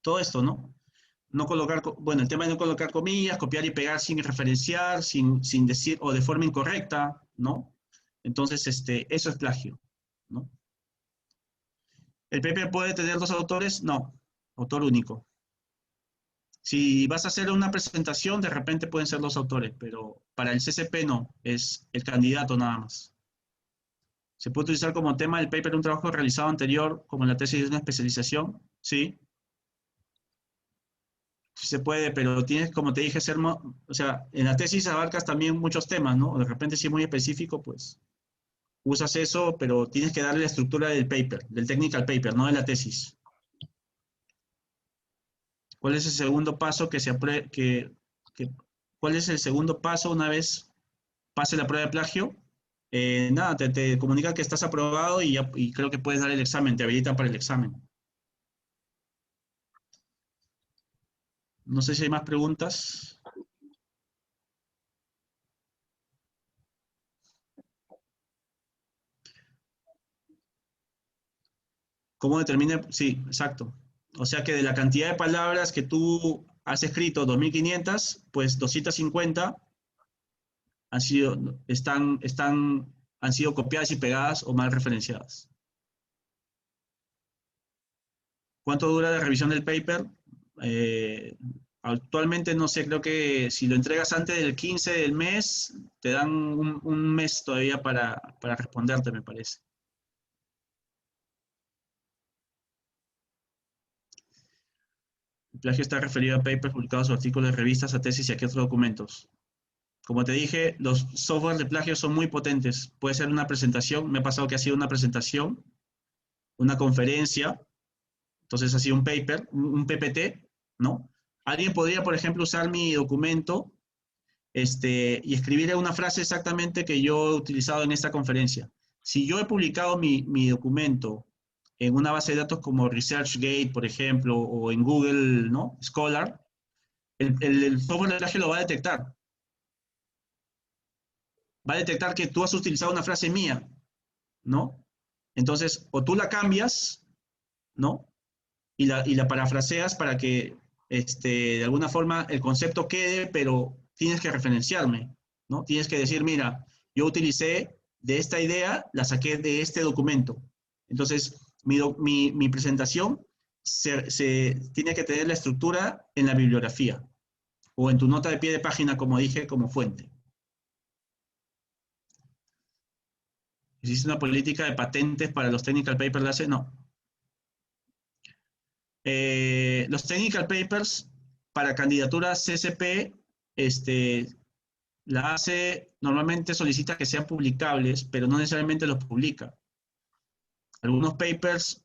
Todo esto, ¿no? No colocar, bueno, el tema de no colocar comillas, copiar y pegar sin referenciar, sin decir, o de forma incorrecta, ¿no? Entonces, eso es plagio, ¿no? ¿El paper puede tener dos autores? No, autor único. Si vas a hacer una presentación, de repente pueden ser los autores, pero para el CCP no, es el candidato nada más. ¿Se puede utilizar como tema del paper un trabajo realizado anterior, como la tesis de una especialización? Sí. Sí se puede, pero tienes, como te dije, o sea, en la tesis abarcas también muchos temas, ¿no? De repente si es muy específico, pues usas eso, pero tienes que darle la estructura del paper, del technical paper, no de la tesis. ¿Cuál es el segundo paso ¿cuál es el segundo paso una vez pase la prueba de plagio? Nada, te comunica que estás aprobado y creo que puedes dar el examen, te habilitan para el examen. No sé si hay más preguntas. ¿Cómo determina? Sí, exacto. O sea que de la cantidad de palabras que tú has escrito, 2.500, pues 250 han sido copiadas y pegadas o mal referenciadas. ¿Cuánto dura la revisión del paper? Actualmente no sé, creo que si lo entregas antes del 15 del mes, te dan un mes todavía para responderte, me parece. El plagio está referido a papers publicados o artículos de revistas, a tesis y a qué otros documentos. Como te dije, los softwares de plagio son muy potentes. Puede ser una presentación, me ha pasado que ha sido una presentación, una conferencia, entonces ha sido un paper, un PPT, ¿no? Alguien podría, por ejemplo, usar mi documento y escribir una frase exactamente que yo he utilizado en esta conferencia. Si yo he publicado mi documento en una base de datos como ResearchGate, por ejemplo, o en Google, ¿no? Scholar, el software de plagio lo va a detectar. Va a detectar que tú has utilizado una frase mía, ¿no? Entonces, o tú la cambias, ¿no? Y la parafraseas para que de alguna forma el concepto quede, pero tienes que referenciarme, ¿no? Tienes que decir, mira, yo utilicé de esta idea, la saqué de este documento. Entonces, mi presentación se tiene que tener la estructura en la bibliografía o en tu nota de pie de página, como dije, como fuente. ¿Existe una política de patentes para los technical papers de la ACE? No. Los technical papers para candidaturas CSP, la ACE normalmente solicita que sean publicables, pero no necesariamente los publica. Algunos papers,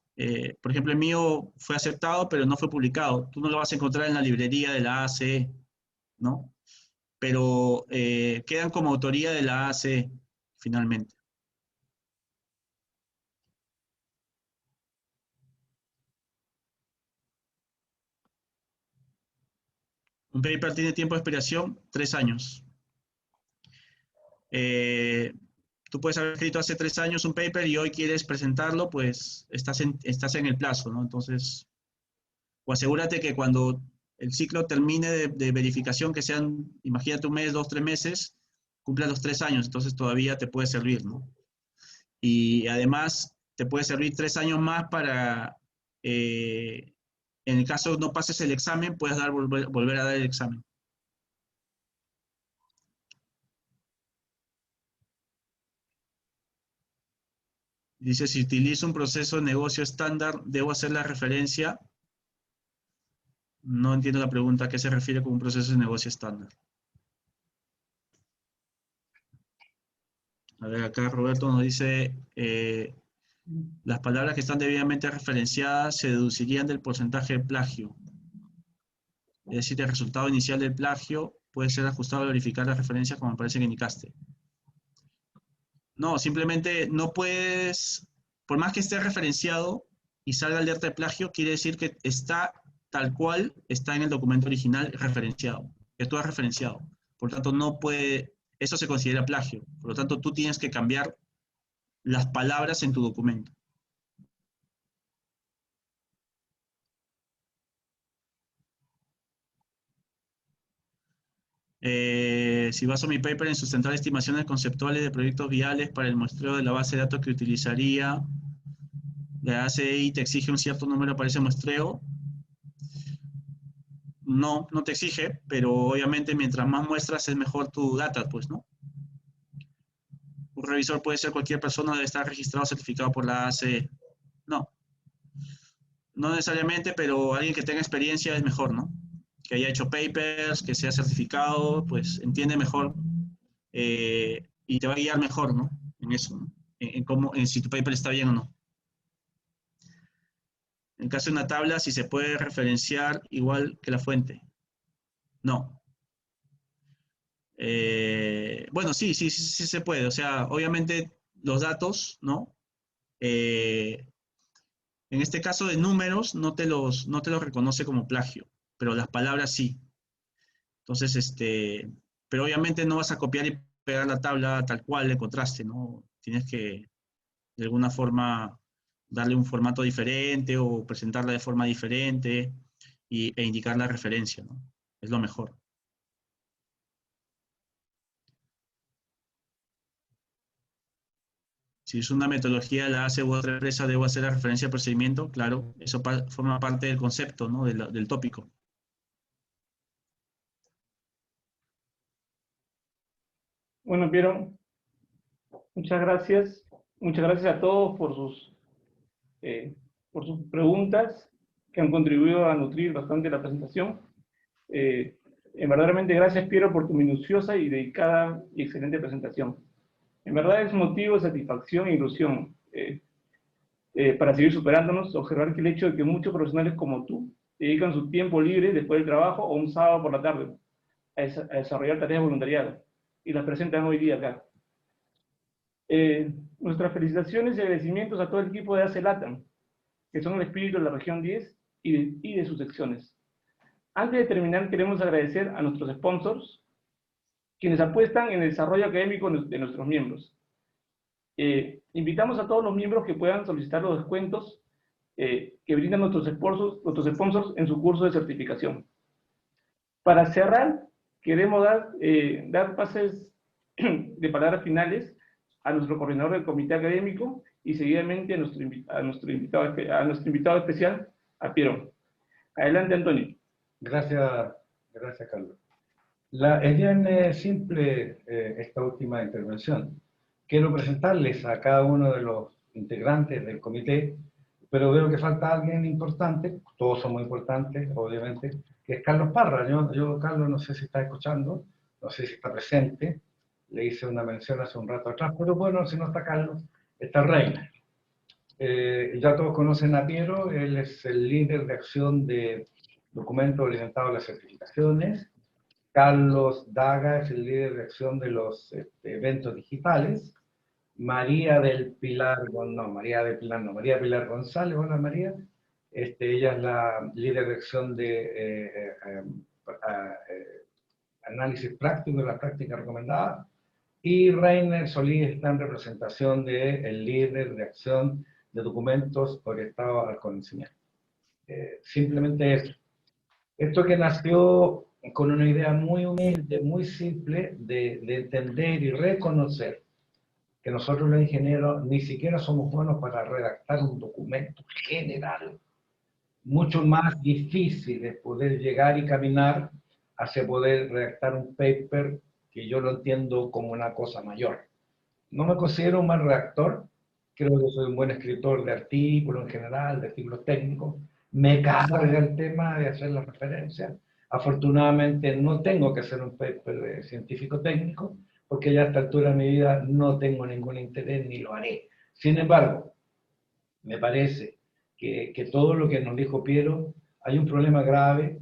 por ejemplo, el mío fue aceptado, pero no fue publicado. Tú no lo vas a encontrar en la librería de la ACE, ¿no? Pero quedan como autoría de la ACE, finalmente. Un paper tiene tiempo de expiración, 3 años. Tú puedes haber escrito hace 3 años un paper y hoy quieres presentarlo, pues estás en el plazo, ¿no? Entonces, o asegúrate que cuando el ciclo termine de verificación, que sean, imagínate 1 mes, 2, 3 meses, cumpla los 3 años, entonces todavía te puede servir, ¿no? Y además, te puede servir 3 años más para, en el caso no pases el examen, puedes volver a dar el examen. Dice, si utilizo un proceso de negocio estándar, ¿debo hacer la referencia? No entiendo la pregunta. ¿A qué se refiere con un proceso de negocio estándar? A ver, acá Roberto nos dice, las palabras que están debidamente referenciadas se deducirían del porcentaje de plagio. Es decir, el resultado inicial del plagio puede ser ajustado a verificar las referencias como parece que indicaste. No, simplemente no puedes, por más que esté referenciado y salga alerta de plagio, quiere decir que está tal cual está en el documento original referenciado, que tú has referenciado. Por lo tanto, no puede, eso se considera plagio. Por lo tanto, tú tienes que cambiar las palabras en tu documento. Si baso mi paper en sustentar estimaciones conceptuales de proyectos viales para el muestreo de la base de datos que utilizaría, la ACI te exige un cierto número para ese muestreo. no te exige, pero obviamente mientras más muestras es mejor tu data, pues, ¿no? Un revisor puede ser cualquier persona, debe estar registrado, certificado por la ACE. No necesariamente, pero alguien que tenga experiencia es mejor, ¿no? Que haya hecho papers, que sea certificado, pues entiende mejor y te va a guiar mejor, ¿no? En eso, ¿no? En si tu paper está bien o no. En caso de una tabla, si se puede referenciar igual que la fuente. No. Bueno, sí se puede. O sea, obviamente los datos, ¿no? En este caso de números no te los reconoce como plagio, pero las palabras sí. Entonces, pero obviamente no vas a copiar y pegar la tabla tal cual la encontraste, ¿no? Tienes que, de alguna forma, darle un formato diferente o presentarla de forma diferente e indicar la referencia, ¿no? Es lo mejor. Si es una metodología la hace u otra empresa, debo hacer la referencia al procedimiento, claro, eso forma parte del concepto, ¿no? Del tópico. Bueno, Piero, muchas gracias. Muchas gracias a todos por sus preguntas que han contribuido a nutrir bastante la presentación. Verdaderamente gracias, Piero, por tu minuciosa y dedicada y excelente presentación. En verdad es motivo de satisfacción e ilusión para seguir superándonos, observar que el hecho de que muchos profesionales como tú dedican su tiempo libre después del trabajo o un sábado por la tarde a desarrollar tareas de voluntariado y las presentan hoy día acá. Nuestras felicitaciones y agradecimientos a todo el equipo de ACE LATAM, que son el espíritu de la región 10 y de sus secciones. Antes de terminar, queremos agradecer a nuestros sponsors, quienes apuestan en el desarrollo académico de nuestros miembros. Invitamos a todos los miembros que puedan solicitar los descuentos que brindan nuestros sponsors en su curso de certificación. Para cerrar, queremos dar pases de palabras finales a nuestro coordinador del comité académico y seguidamente a nuestro invitado especial, a Piero. Adelante, Antonio. Gracias, Carlos. Es bien simple esta última intervención. Quiero presentarles a cada uno de los integrantes del comité, pero veo que falta alguien importante, todos son muy importantes, obviamente, que es Carlos Parra. Yo Carlos, no sé si está escuchando, no sé si está presente, le hice una mención hace un rato atrás, pero bueno, si no está Carlos, está Reina. Ya todos conocen a Piero, él es el líder de acción de documentos orientados a las certificaciones. Carlos Daga es el líder de acción de los eventos digitales. María Pilar González, hola María. Ella es la líder de acción de análisis práctico de la práctica recomendada. Y Reiner Solís está en representación del líder de acción de documentos orientados al conocimiento. Simplemente eso. Esto que nació con una idea muy humilde, muy simple, de entender y reconocer que nosotros los ingenieros ni siquiera somos buenos para redactar un documento general. Mucho más difícil es poder llegar y caminar hacia poder redactar un paper que yo lo entiendo como una cosa mayor. No me considero un mal redactor, creo que soy un buen escritor de artículos en general, de artículos técnicos. Me carga el tema de hacer las referencias. Afortunadamente no tengo que hacer un paper científico técnico, porque ya a esta altura de mi vida no tengo ningún interés ni lo haré. Sin embargo, me parece que todo lo que nos dijo Piero, hay un problema grave,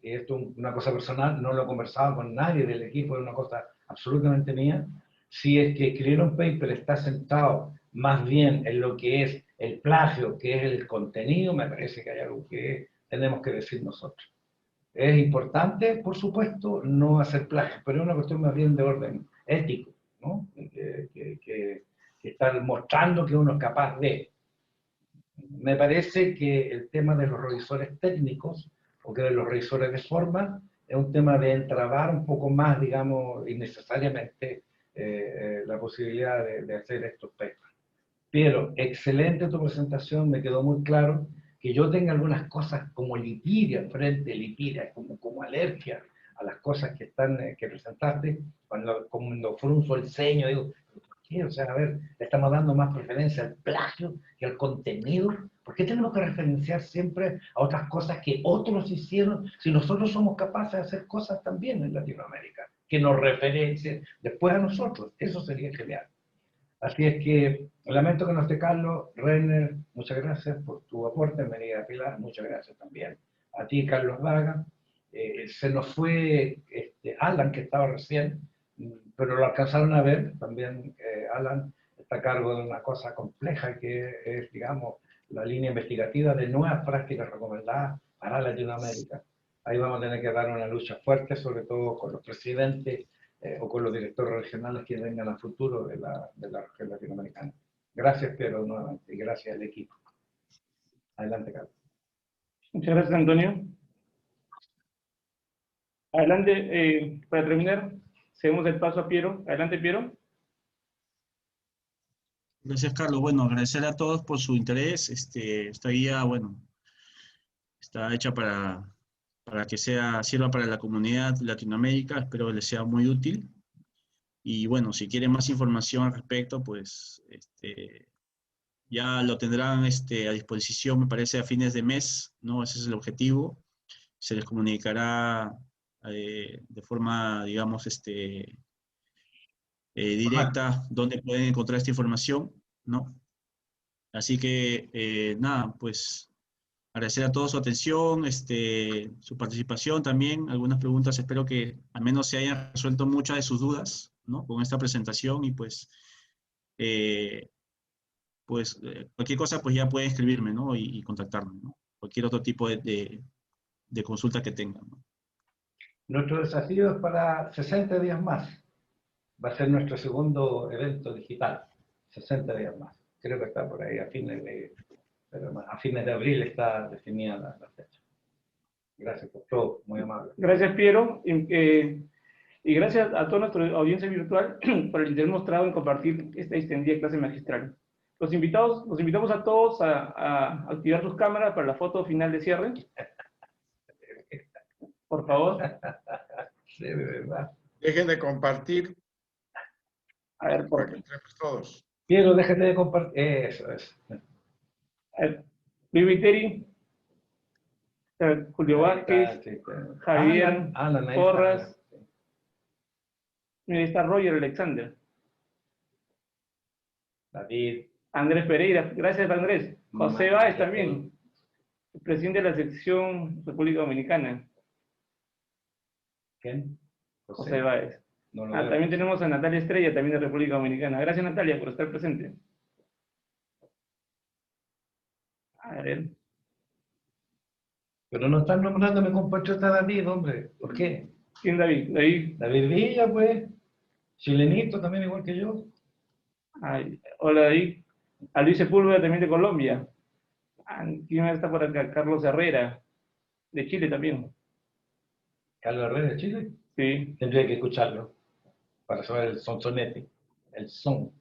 y esto es una cosa personal, no lo he conversado con nadie del equipo, es una cosa absolutamente mía. Si es que escribir un paper está centrado más bien en lo que es el plagio, que es el contenido, me parece que hay algo que tenemos que decir nosotros. Es importante, por supuesto, no hacer plagio, pero es una cuestión más bien de orden ético, ¿no? Que estar mostrando que uno es capaz de. Me parece que el tema de los revisores técnicos, o que de los revisores de forma, es un tema de entrabar un poco más, digamos, innecesariamente la posibilidad de hacer estos papers. Pero excelente tu presentación, me quedó muy claro que yo tenga algunas cosas como lipidia, frente lipidia, como alergia a las cosas que están, que presentaste, cuando frunzo el ceño, digo, ¿por qué? O sea, a ver, le estamos dando más preferencia al plagio que al contenido. ¿Por qué tenemos que referenciar siempre a otras cosas que otros hicieron si nosotros somos capaces de hacer cosas también en Latinoamérica, que nos referencien después a nosotros? Eso sería genial. Así es que lamento que no esté Carlos. Reiner, muchas gracias por tu aporte. María Pilar, muchas gracias también. A ti, Carlos Vaga. Se nos fue Alan, que estaba recién, pero lo alcanzaron a ver. También Alan está a cargo de una cosa compleja que es, digamos, la línea investigativa de nuevas prácticas recomendadas para Latinoamérica. Ahí vamos a tener que dar una lucha fuerte, sobre todo con los presidentes o con los directores regionales que vengan a futuro de la región latinoamericana. Gracias, Pedro, nuevamente, y gracias al equipo. Adelante, Carlos. Muchas gracias, Antonio. Adelante, para terminar, cedemos el paso a Piero. Adelante, Piero. Gracias, Carlos. Bueno, agradecer a todos por su interés. Esta guía, bueno, está hecha para que sirva para la comunidad Latinoamérica. Espero que les sea muy útil. Y bueno, si quieren más información al respecto, pues ya lo tendrán a disposición, me parece, a fines de mes, ¿no? Ese es el objetivo. Se les comunicará de forma, digamos, directa dónde pueden encontrar esta información, ¿no? Así que, nada, pues agradecer a todos su atención, su participación también. Algunas preguntas, espero que al menos se hayan resuelto muchas de sus dudas, ¿no? Con esta presentación y pues cualquier cosa pues ya pueden escribirme, ¿no? Y contactarme, ¿no? Cualquier otro tipo de consulta que tengan, ¿no? Nuestro desafío es para 60 días más. Va a ser nuestro segundo evento digital. 60 días más. Creo que está por ahí a fines de abril está definida la fecha. Gracias por todo, muy amable. Gracias, Piero. Y gracias a toda nuestra audiencia virtual por el interés mostrado en compartir esta extendida clase magistral. Los invitamos a todos a activar sus cámaras para la foto final de cierre. Por favor. Sí, de verdad. Dejen de compartir. A ver, para que entremos todos. Piero, déjate de compartir. Eso es. Vivi, Julio Vázquez, Javier Alan, Porras. Mira, está Roger Alexander. David. Andrés Pereira. Gracias, Andrés. José Báez también. El presidente de la sección República Dominicana. ¿Quién? José Báez. No también tenemos a Natalia Estrella, también de República Dominicana. Gracias, Natalia, por estar presente. A ver. Pero no están nombrando a mi compatriota David, hombre. ¿Por qué? ¿Quién, David? David Villa, pues. Chilenito también, igual que yo. Ay, hola, David. A Luis Sepúlveda, también de Colombia. ¿Quién está por acá? Carlos Herrera, de Chile también. ¿Carlos Herrera de Chile? Sí. Tendría que escucharlo para saber el sonsonete, el son.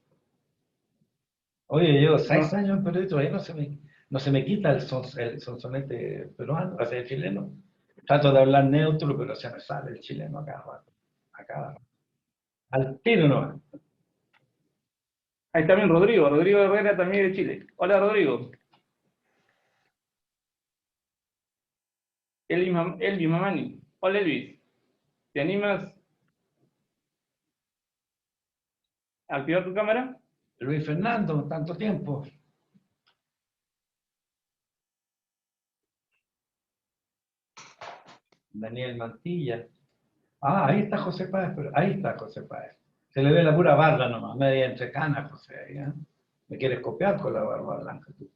Oye, llevo 6 años en Perú y todavía no se me quita el sonsonete peruano, o sea, el chileno. Trato de hablar neutro, pero se me sale el chileno acá. Al tiro no. Ahí también Rodrigo Herrera también de Chile. Hola, Rodrigo. Elvi Mamani. Hola, Elvis. ¿Te animas a activar tu cámara? Luis Fernando, tanto tiempo. Daniel Mantilla. Ahí está José Páez, pero ahí está José Páez. Se le ve la pura barba nomás, media entre canas, José. ¿Eh? ¿Me quieres copiar con la barba blanca tú?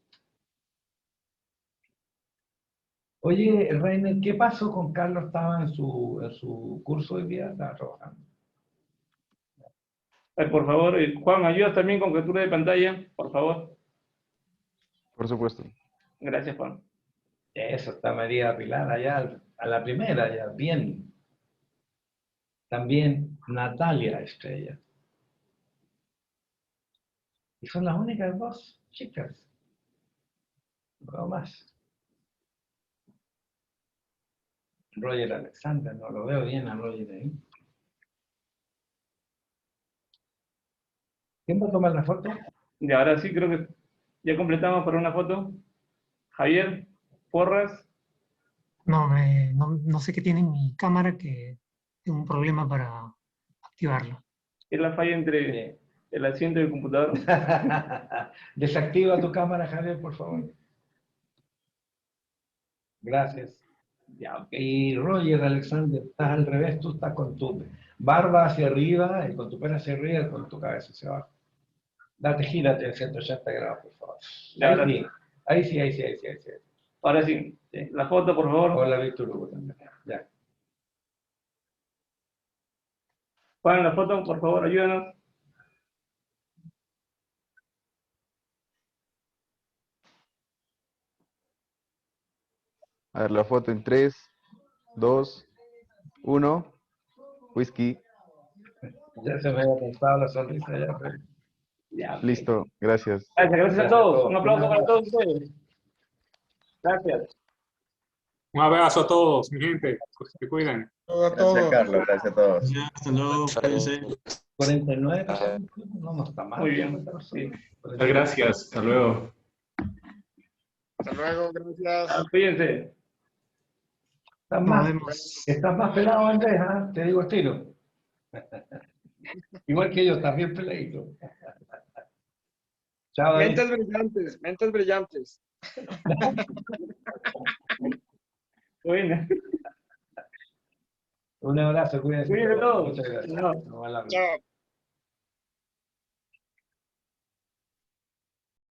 Oye, Reiner, ¿qué pasó con Carlos? ¿Estaba en su curso hoy día? ¿Estaba trabajando? Por favor, Juan, ayuda también con captura de pantalla, por favor. Por supuesto. Gracias, Juan. Eso está María Pilar allá, a la primera, ya, bien. También Natalia Estrella. Y son las únicas 2 chicas. No más. Roger Alexander, no lo veo bien a Roger ahí. ¿Quién va a tomar la foto? Y ahora sí, creo que ya completamos para una foto. Javier, Porras. No, no sé qué tiene en mi cámara que tengo un problema para activarlo. Es la falla entre el asiento y el computador. Desactiva tu cámara, Javier, por favor. Gracias. Ya, ok. Y Roger Alexander, estás al revés, tú estás con tu barba hacia arriba, y con tu pelo hacia arriba, y con tu cabeza hacia abajo. Date, gírate a 180 grados, por favor. Ya, Ahí sí, ahí sí, ahí sí, ahí sí. Ahora sí, la foto, por favor. Hola, Víctor Hugo también. Ya. Juan, la foto, por favor, ayúdanos. A ver, la foto en 3, 2, 1. Whisky. Ya se me había cansado la sonrisa, ya. Pero... Ya, ok. Listo, gracias. Gracias a todos. Un aplauso para todos ustedes. Gracias. Un abrazo a todos, mi gente. Se cuidan. Gracias, Carlos. Gracias a todos. Ya, hasta luego. Cuídense. 49, no está mal. Muy bien. Sí. Muchas gracias. Hasta luego. Hasta luego, gracias. Cuídense. Estás más pelado, Andrés, ¿ah? Te digo el tiro. Igual que yo, estás bien peladito. Chao, David. Mentes brillantes, mentes brillantes. Bueno. Un abrazo, cuídense. Cuídense todos. Muchas gracias. No. Nos vemos. Chao.